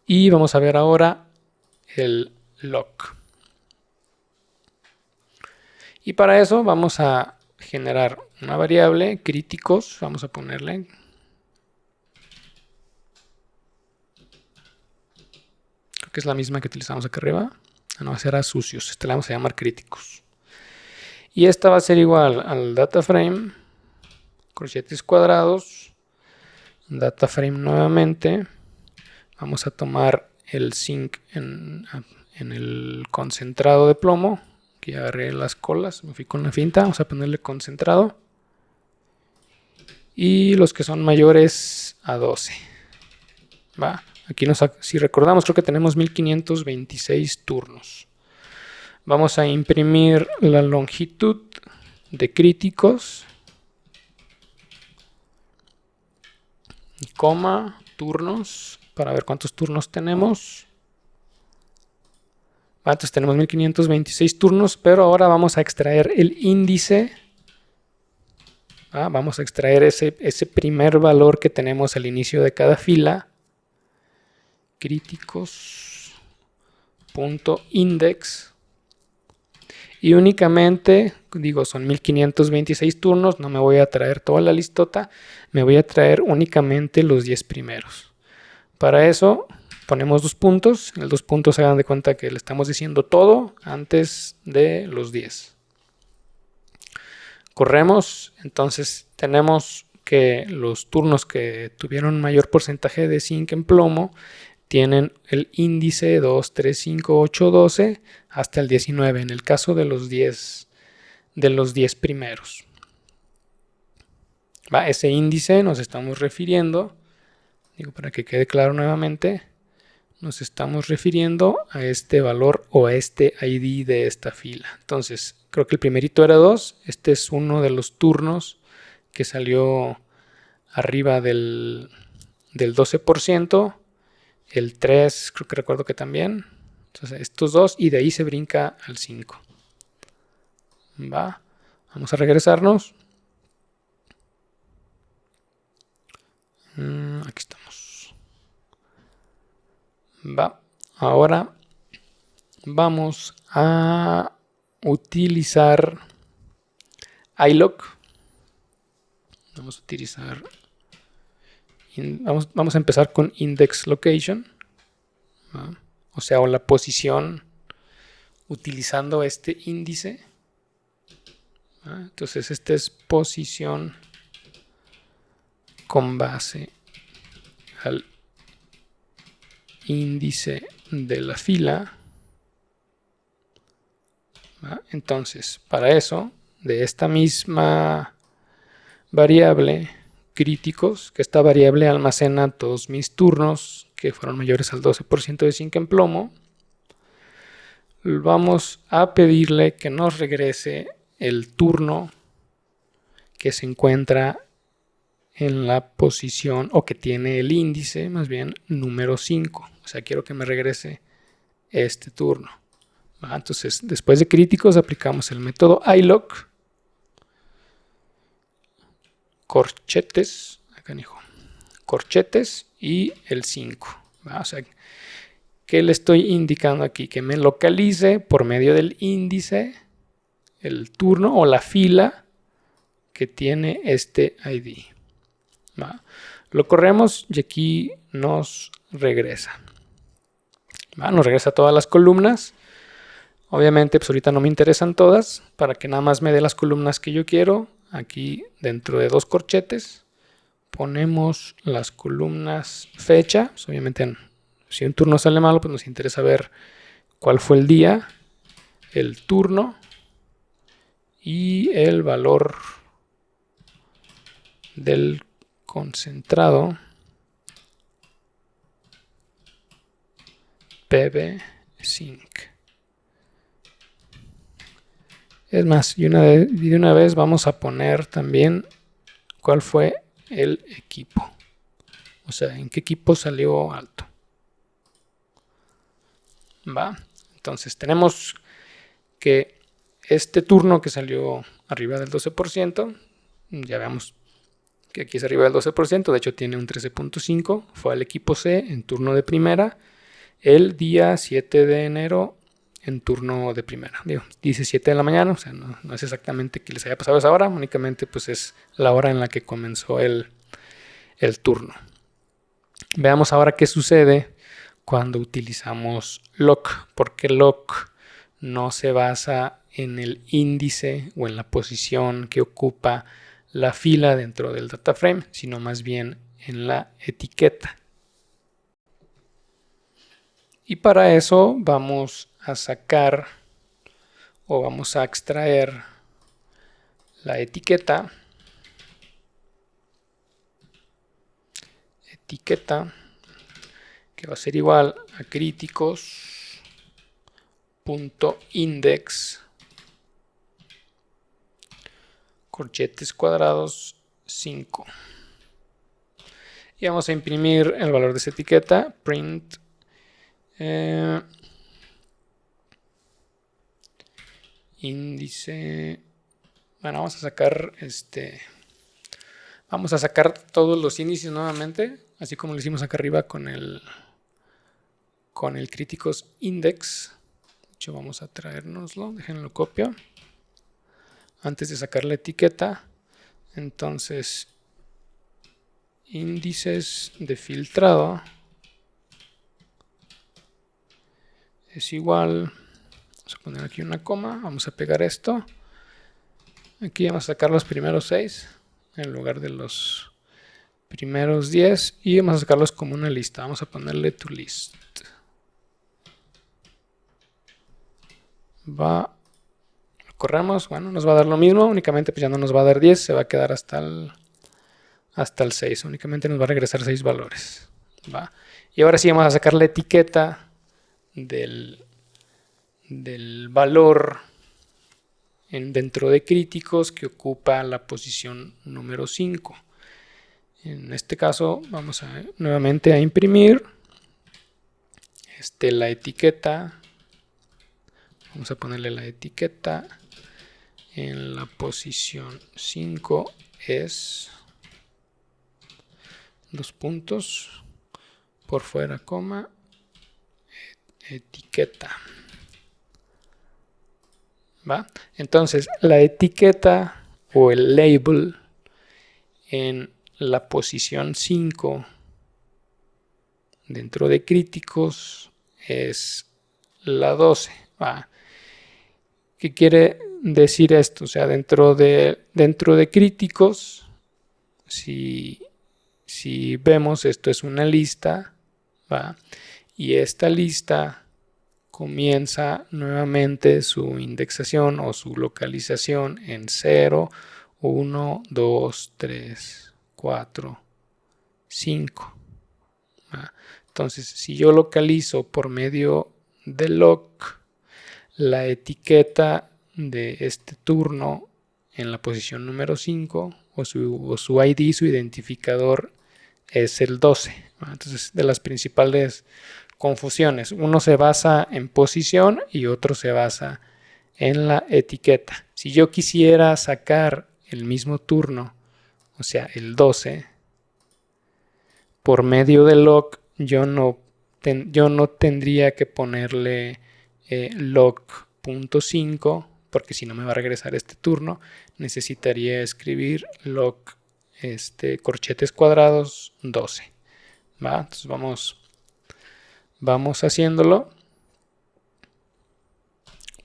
y vamos a ver ahora el lock. Y para eso vamos a generar una variable críticos, vamos a ponerle que es la misma que utilizamos acá arriba. No, será sucios. Este le vamos a llamar críticos. Y esta va a ser igual al data frame, corchetes cuadrados, data frame nuevamente. Vamos a tomar el zinc en el concentrado de plomo. Aquí agarré las colas, me fui con la finta. Vamos a ponerle concentrado. Y los que son mayores a 12. Aquí si recordamos, creo que tenemos 1526 turnos. Vamos a imprimir la longitud de críticos, coma, turnos, para ver cuántos turnos tenemos. Entonces tenemos 1526 turnos, pero ahora vamos a extraer el índice. Vamos a extraer ese primer valor que tenemos al inicio de cada fila. Críticos.index. Y únicamente, digo, son 1526 turnos, no me voy a traer toda la listota, me voy a traer únicamente los 10 primeros. Para eso ponemos 2 puntos, en el 2 puntos se dan de cuenta que le estamos diciendo todo antes de los 10. Corremos, entonces tenemos que los turnos que tuvieron mayor porcentaje de zinc en plomo tienen el índice 2, 3, 5, 8, 12 hasta el 19, en el caso de los 10 primeros. Ese índice nos estamos refiriendo, digo para que quede claro nuevamente, nos estamos refiriendo a este valor o a este ID de esta fila. Entonces, creo que el primerito era 2, este es uno de los turnos que salió arriba del 12%. El 3, creo que recuerdo que también. Entonces, estos dos y de ahí se brinca al 5. Vamos a regresarnos. Aquí estamos. Ahora vamos a utilizar iLock. Vamos a empezar con index location, o sea, o la posición utilizando este índice. Entonces, esta es posición con base al índice de la fila. Entonces, para eso, de esta misma variable críticos, que esta variable almacena todos mis turnos que fueron mayores al 12% de zinc en plomo, vamos a pedirle que nos regrese el turno que se encuentra en la posición, o que tiene el índice, más bien, número 5. O sea, quiero que me regrese este turno. Entonces, después de críticos, aplicamos el método iLock. Corchetes, corchetes y el 5. O sea, ¿qué le estoy indicando aquí? Que me localice por medio del índice el turno o la fila que tiene este ID. Lo corremos y aquí nos regresa. Nos regresa todas las columnas. Obviamente, pues ahorita no me interesan todas, para que nada más me dé las columnas que yo quiero. Aquí dentro de 2 corchetes ponemos las columnas fecha. Pues obviamente, si un turno sale malo, pues nos interesa ver cuál fue el día, el turno y el valor del concentrado PB zinc. Es más, y de una vez vamos a poner también cuál fue el equipo. O sea, en qué equipo salió alto. Entonces tenemos que este turno que salió arriba del 12%, ya veamos que aquí es arriba del 12%, de hecho tiene un 13.5, fue al equipo C en turno de primera, el día 7 de enero en turno de primera. Dice 7 de la mañana, o sea, no es exactamente que les haya pasado esa hora, únicamente pues es la hora en la que comenzó el turno. Veamos ahora qué sucede cuando utilizamos lock, porque lock no se basa en el índice o en la posición que ocupa la fila dentro del data frame, sino más bien en la etiqueta. Y para eso vamos a sacar o vamos a extraer la etiqueta que va a ser igual a críticos.index corchetes cuadrados 5. y vamos a imprimir el valor de esa etiqueta, print índice. Bueno, vamos a sacar todos los índices nuevamente, así como lo hicimos acá arriba con el críticos index. De hecho, vamos a traérnoslo, déjenlo copio antes de sacar la etiqueta. Entonces, índices de filtrado es igual, vamos a poner aquí una coma, vamos a pegar esto. Aquí vamos a sacar los primeros 6 en lugar de los primeros 10 y vamos a sacarlos como una lista. Vamos a ponerle to list. Lo corremos, bueno, nos va a dar lo mismo, únicamente pues ya no nos va a dar 10, se va a quedar hasta el 6, únicamente nos va a regresar 6 valores. Y ahora sí vamos a sacar la etiqueta del valor dentro de críticos que ocupa la posición número 5. En este caso vamos nuevamente a imprimir la etiqueta. Vamos a ponerle la etiqueta en la posición 5 es 2 puntos por fuera, coma, etiqueta. Entonces la etiqueta o el label en la posición 5 dentro de críticos es la 12. ¿Qué quiere decir esto? O sea, dentro de críticos, si vemos, esto es una lista, y esta lista comienza nuevamente su indexación o su localización en 0, 1, 2, 3, 4, 5. Entonces, si yo localizo por medio de loc la etiqueta de este turno en la posición número 5 o su ID, su identificador es el 12. Entonces, de las principales confusiones, uno se basa en posición y otro se basa en la etiqueta. Si yo quisiera sacar el mismo turno, o sea, el 12, por medio de loc, yo no tendría que ponerle loc.5, porque si no me va a regresar este turno. Necesitaría escribir loc corchetes cuadrados 12. Entonces vamos haciéndolo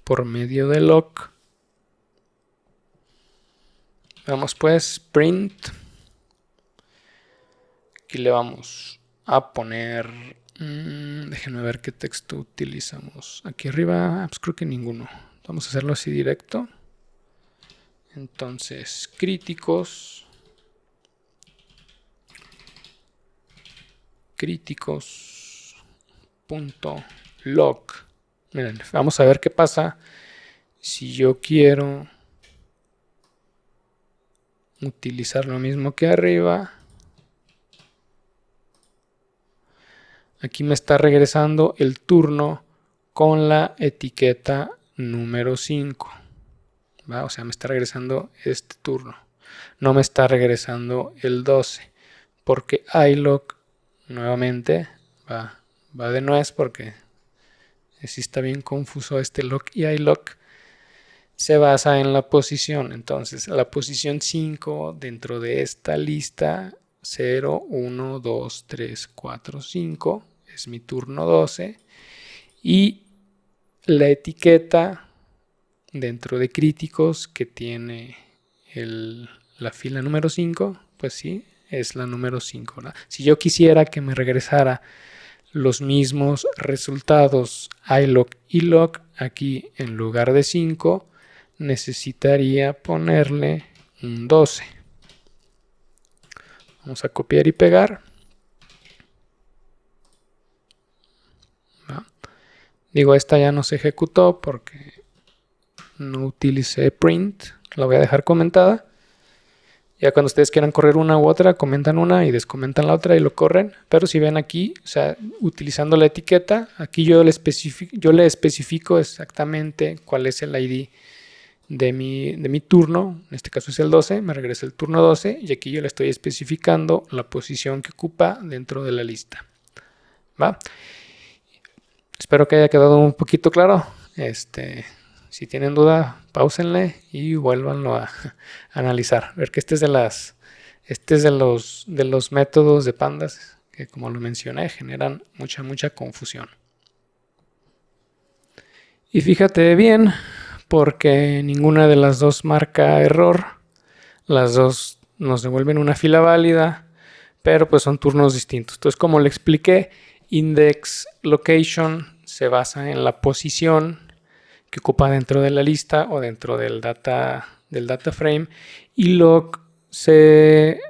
por medio de loc. Vamos pues, print. Aquí le vamos a poner, déjenme ver qué texto utilizamos. Aquí arriba, pues creo que ninguno. Vamos a hacerlo así directo. Entonces, críticos.log. Miren, vamos a ver qué pasa si yo quiero utilizar lo mismo que arriba. Aquí me está regresando el turno con la etiqueta número 5. O sea, me está regresando este turno. No me está regresando el 12. Porque iLoc nuevamente va de nuez, porque sí está bien confuso este loc y iLoc. Se basa en la posición. Entonces, la posición 5 dentro de esta lista 0, 1, 2, 3, 4, 5 es mi turno 12. Y la etiqueta dentro de críticos que tiene la fila número 5, pues sí, es la número 5. ¿verdad? Si yo quisiera que me regresara los mismos resultados iLoc y loc, aquí en lugar de 5, necesitaría ponerle un 12. Vamos a copiar y pegar. Digo, esta ya no se ejecutó porque no utilicé print. La voy a dejar comentada. Ya cuando ustedes quieran correr una u otra, comentan una y descomentan la otra y lo corren. Pero si ven aquí, o sea, utilizando la etiqueta, aquí yo le especifico exactamente cuál es el ID de mi turno. En este caso es el 12, me regresa el turno 12 y aquí yo le estoy especificando la posición que ocupa dentro de la lista. ¿Va? Espero que haya quedado un poquito claro. Si tienen duda, pausenle y vuélvanlo a analizar. Ver que este es de los métodos de pandas que, como lo mencioné, generan mucha confusión. Y fíjate bien, porque ninguna de las dos marca error. Las dos nos devuelven una fila válida, pero pues son turnos distintos. Entonces, como le expliqué, index location se basa en la posición que ocupa dentro de la lista o dentro del data frame, y log se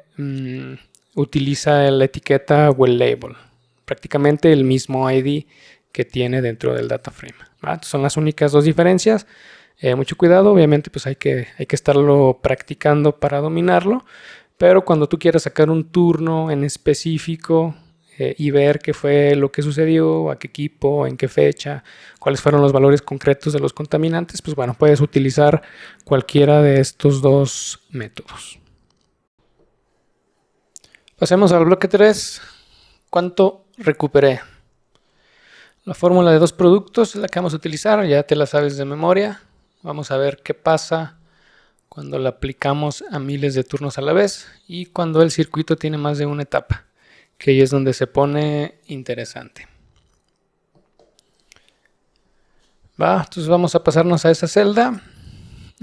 utiliza la etiqueta o el label, prácticamente el mismo ID que tiene dentro del data frame. Son las únicas dos diferencias. Mucho cuidado, obviamente pues hay que estarlo practicando para dominarlo, pero cuando tú quieras sacar un turno en específico y ver qué fue lo que sucedió, a qué equipo, en qué fecha, cuáles fueron los valores concretos de los contaminantes, pues bueno, puedes utilizar cualquiera de estos dos métodos. Pasemos al bloque 3. ¿Cuánto recuperé? La fórmula de dos productos es la que vamos a utilizar, ya te la sabes de memoria. Vamos a ver qué pasa cuando la aplicamos a miles de turnos a la vez y cuando el circuito tiene más de una etapa, que ahí es donde se pone interesante. Entonces vamos a pasarnos a esa celda.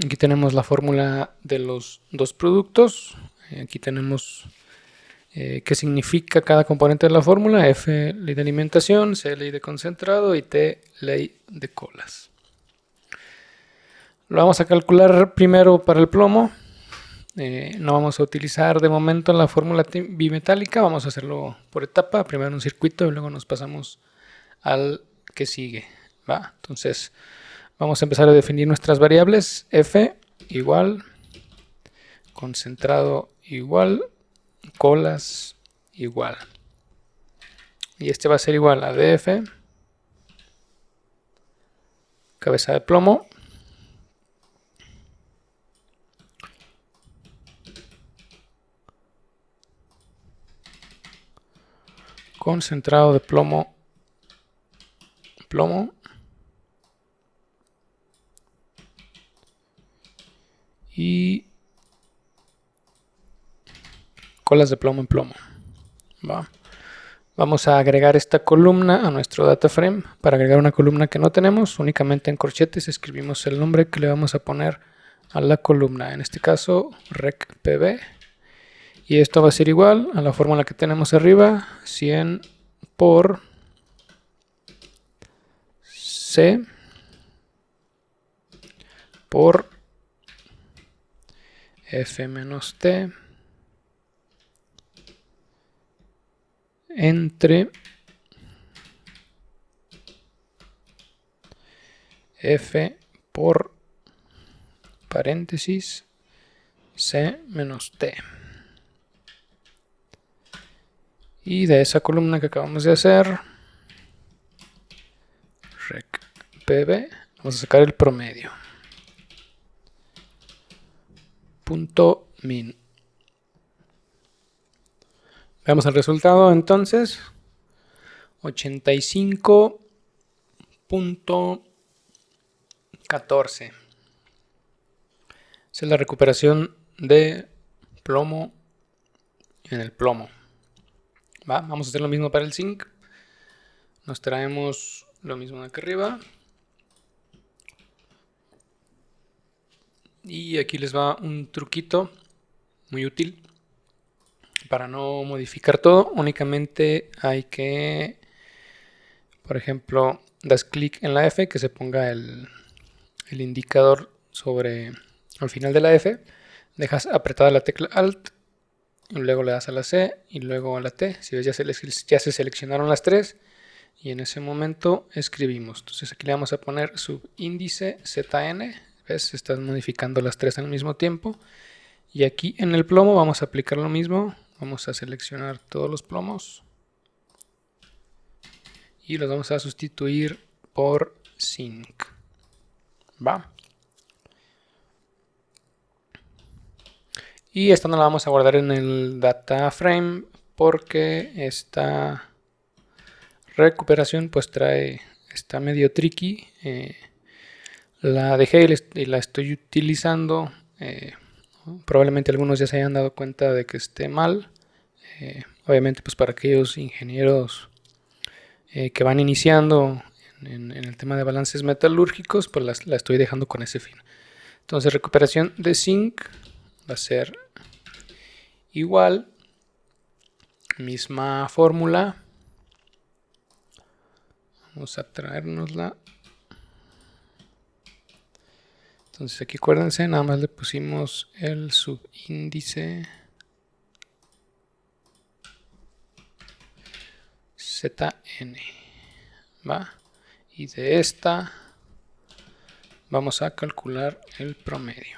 Aquí tenemos la fórmula de los dos productos. Aquí tenemos qué significa cada componente de la fórmula. F, ley de alimentación, C, ley de concentrado y T, ley de colas. Lo vamos a calcular primero para el plomo. No vamos a utilizar de momento la fórmula bimetálica, vamos a hacerlo por etapa, primero un circuito y luego nos pasamos al que sigue. Entonces vamos a empezar a definir nuestras variables. F igual, concentrado igual, colas igual. Y este va a ser igual a DF, cabeza de plomo, concentrado de plomo, y colas de plomo en plomo. Vamos a agregar esta columna a nuestro data frame. Para agregar una columna que no tenemos, únicamente en corchetes escribimos el nombre que le vamos a poner a la columna. En este caso, recpb. Y esto va a ser igual a la fórmula que tenemos arriba, 100 por C por F menos T entre F por paréntesis C menos T. Y de esa columna que acabamos de hacer, recpb, vamos a sacar el promedio. Punto min. Veamos el resultado entonces. 85.14. Esa es la recuperación de plomo en el plomo. Vamos a hacer lo mismo para el zinc. Nos traemos lo mismo de aquí arriba. Y aquí les va un truquito muy útil. Para no modificar todo, únicamente hay que, por ejemplo, das clic en la F, que se ponga el indicador al final de la F, dejas apretada la tecla Alt, y luego le das a la C y luego a la T. Si ves, ya se seleccionaron las tres y en ese momento escribimos. Entonces aquí le vamos a poner subíndice ZN. ¿Ves? Se están modificando las tres al mismo tiempo. Y aquí en el plomo vamos a aplicar lo mismo. Vamos a seleccionar todos los plomos y los vamos a sustituir por zinc. Va. Y esta no la vamos a guardar en el data frame porque esta recuperación pues está medio tricky. La dejé y la estoy utilizando. Probablemente algunos ya se hayan dado cuenta de que esté mal. Obviamente pues para aquellos ingenieros que van iniciando en el tema de balances metalúrgicos, pues la estoy dejando con ese fin. Entonces recuperación de zinc va a ser igual, misma fórmula. Vamos a traérnosla. Entonces aquí acuérdense, nada más le pusimos el subíndice ZN, ¿va? Y de esta vamos a calcular el promedio.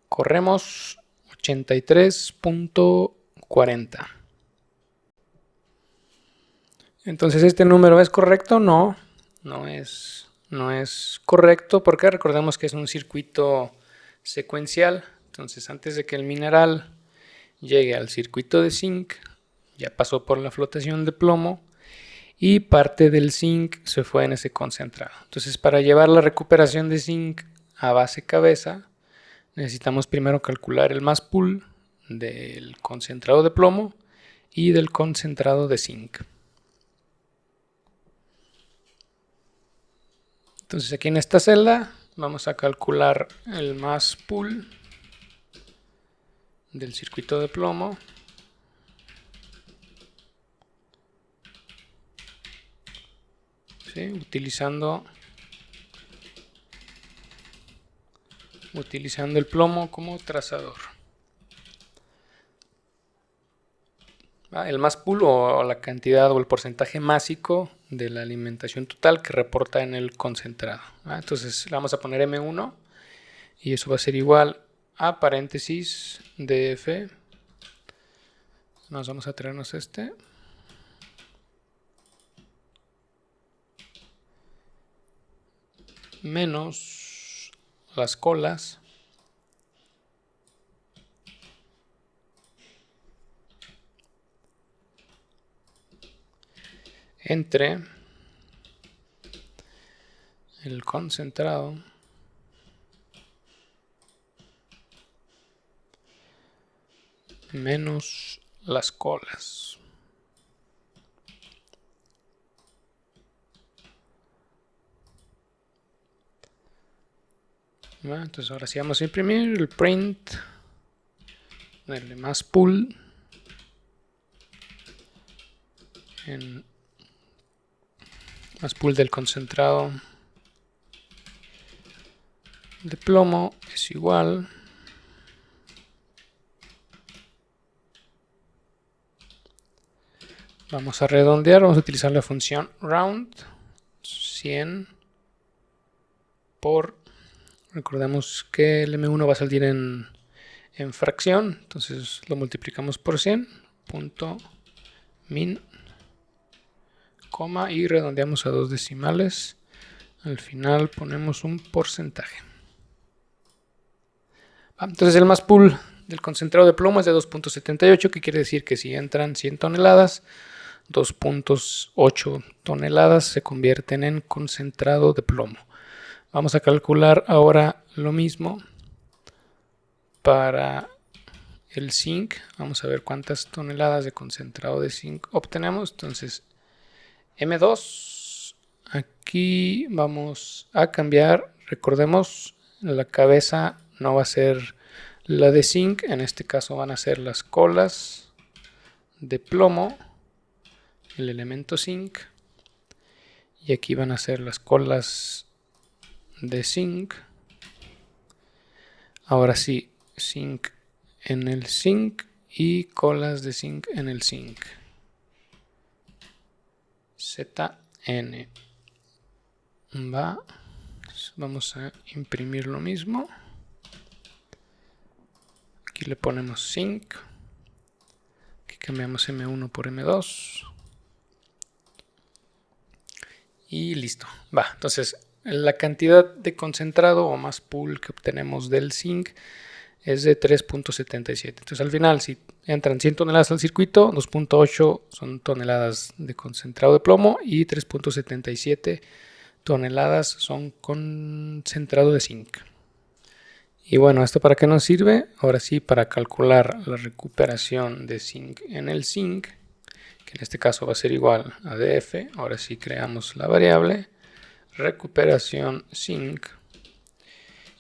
Corremos 83.40. Entonces, ¿este número es correcto? No es correcto porque recordemos que es un circuito secuencial. Entonces, antes de que el mineral llegue al circuito de zinc, ya pasó por la flotación de plomo y parte del zinc se fue en ese concentrado. Entonces, para llevar la recuperación de zinc a base cabeza, necesitamos primero calcular el mass pull del concentrado de plomo y del concentrado de zinc. Entonces aquí en esta celda vamos a calcular el mass pull del circuito de plomo. ¿Sí? Utilizando el plomo como trazador. El mass pull o la cantidad o el porcentaje másico de la alimentación total que reporta en el concentrado. Entonces le vamos a poner M1 y eso va a ser igual a paréntesis DF. Nos vamos a traernos menos las colas entre el concentrado menos las colas. Entonces ahora sí vamos a imprimir el print, darle mass pull en mass pull del concentrado de plomo es igual vamos a redondear, vamos a utilizar la función round 100 por, recordemos que el M1 va a salir en fracción, entonces lo multiplicamos por 100, punto min, coma y redondeamos a 2 decimales. Al final ponemos un porcentaje. Entonces el mass pull del concentrado de plomo es de 2.78, que quiere decir que si entran 100 toneladas, 2.8 toneladas se convierten en concentrado de plomo. Vamos a calcular ahora lo mismo para el zinc. Vamos a ver cuántas toneladas de concentrado de zinc obtenemos. Entonces M2, aquí vamos a cambiar, recordemos, la cabeza no va a ser la de zinc, en este caso van a ser las colas de plomo, el elemento zinc, y aquí van a ser las colas de zinc. Ahora sí, zinc en el zinc y colas de zinc en el zinc. ZN va Vamos a imprimir lo mismo. Aquí le ponemos zinc. Aquí cambiamos M1 por M2. Y listo. Va, entonces la cantidad de concentrado o más pool que obtenemos del zinc es de 3.77. Entonces al final, si entran 100 toneladas al circuito, 2.8 son toneladas de concentrado de plomo y 3.77 toneladas son concentrado de zinc. Y bueno, ¿esto para qué nos sirve? Ahora sí, para calcular la recuperación de zinc en el zinc, que en este caso va a ser igual a df. Ahora sí creamos la variable recuperación zinc.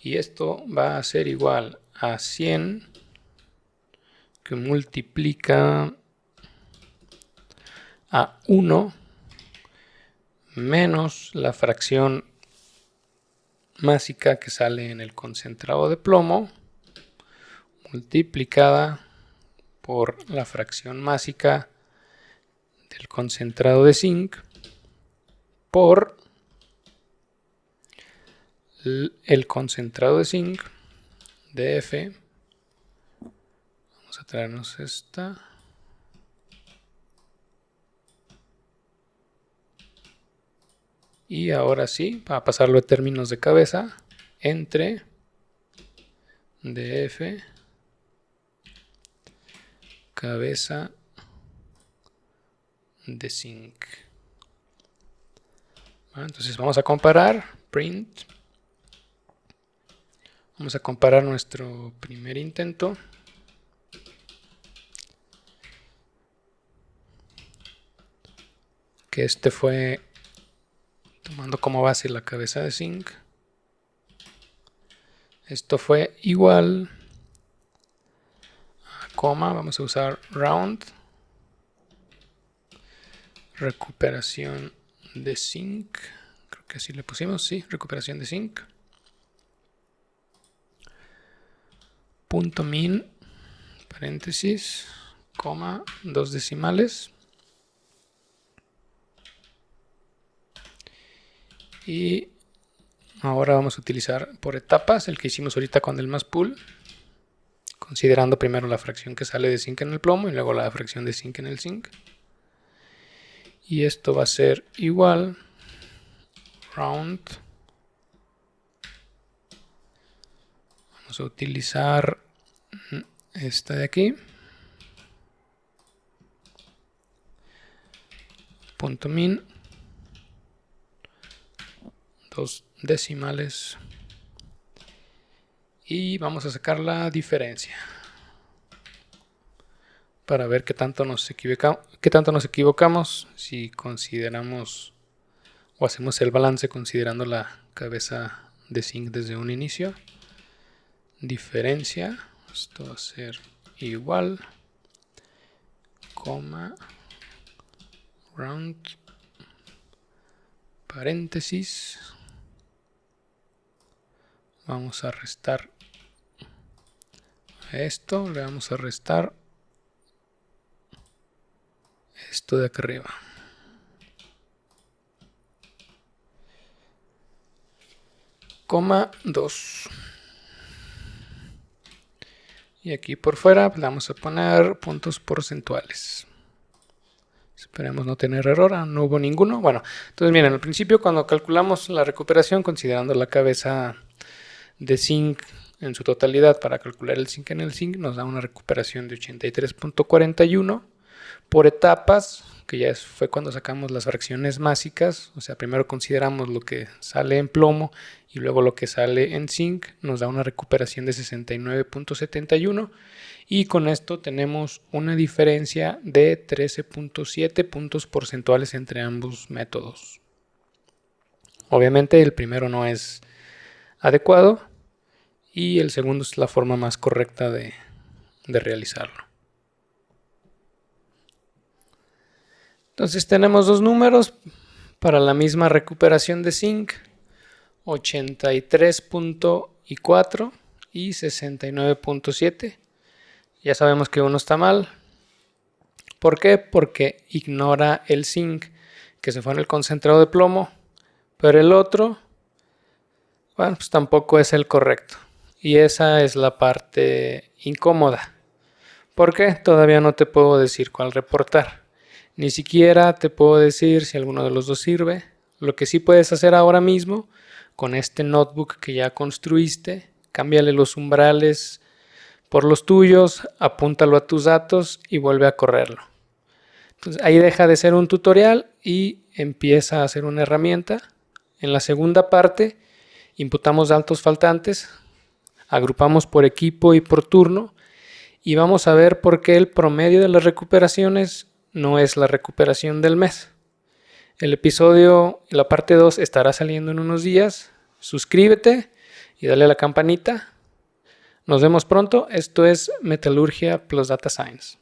Y esto va a ser igual a 100 que multiplica a 1 menos la fracción másica que sale en el concentrado de plomo multiplicada por la fracción másica del concentrado de zinc por el concentrado de zinc df. Vamos a traernos esta. Y ahora sí, para pasarlo a términos de cabeza, entre df cabeza de zinc. Entonces vamos a comparar, print. Vamos a comparar nuestro primer intento. Que este fue tomando como base la cabeza de zinc. Esto fue igual a coma, vamos a usar round. Recuperación de zinc. Creo que así le pusimos, sí, recuperación de zinc. Punto min, paréntesis, coma, 2 decimales. Y ahora vamos a utilizar por etapas el que hicimos ahorita con el mass pool, considerando primero la fracción que sale de zinc en el plomo y luego la fracción de zinc en el zinc. Y esto va a ser igual round. Vamos a utilizar esta de aquí. Punto min. 2 decimales. Y vamos a sacar la diferencia para ver qué tanto nos equivocamos si consideramos o hacemos el balance considerando la cabeza de zinc desde un inicio. Diferencia, esto va a ser igual, coma, round, paréntesis. Vamos a restar esto, le vamos a restar esto de acá arriba. Coma 2. Y aquí por fuera le vamos a poner puntos porcentuales. Esperemos no tener error, no hubo ninguno. Bueno, entonces miren, al principio cuando calculamos la recuperación considerando la cabeza de zinc en su totalidad para calcular el zinc en el zinc, nos da una recuperación de 83.41 por etapas, que ya fue cuando sacamos las fracciones másicas. O sea, primero consideramos lo que sale en plomo y luego lo que sale en zinc, nos da una recuperación de 69.71 y con esto tenemos una diferencia de 13.7 puntos porcentuales entre ambos métodos. Obviamente el primero no es adecuado y el segundo es la forma más correcta de realizarlo. Entonces tenemos dos números para la misma recuperación de zinc, 83.4 y 69.7. Ya sabemos que uno está mal. ¿Por qué? Porque ignora el zinc que se fue en el concentrado de plomo, pero el otro Bueno, pues tampoco es el correcto. Y esa es la parte incómoda. Porque todavía no te puedo decir cuál reportar. Ni siquiera te puedo decir si alguno de los dos sirve. Lo que sí puedes hacer ahora mismo con este notebook que ya construiste, cámbiale los umbrales por los tuyos, apúntalo a tus datos y vuelve a correrlo. Entonces ahí deja de ser un tutorial y empieza a ser una herramienta. En la segunda parte imputamos datos faltantes, agrupamos por equipo y por turno y vamos a ver por qué el promedio de las recuperaciones no es la recuperación del mes. El episodio, la parte 2, estará saliendo en unos días. Suscríbete y dale a la campanita. Nos vemos pronto. Esto es Metalurgia plus Data Science.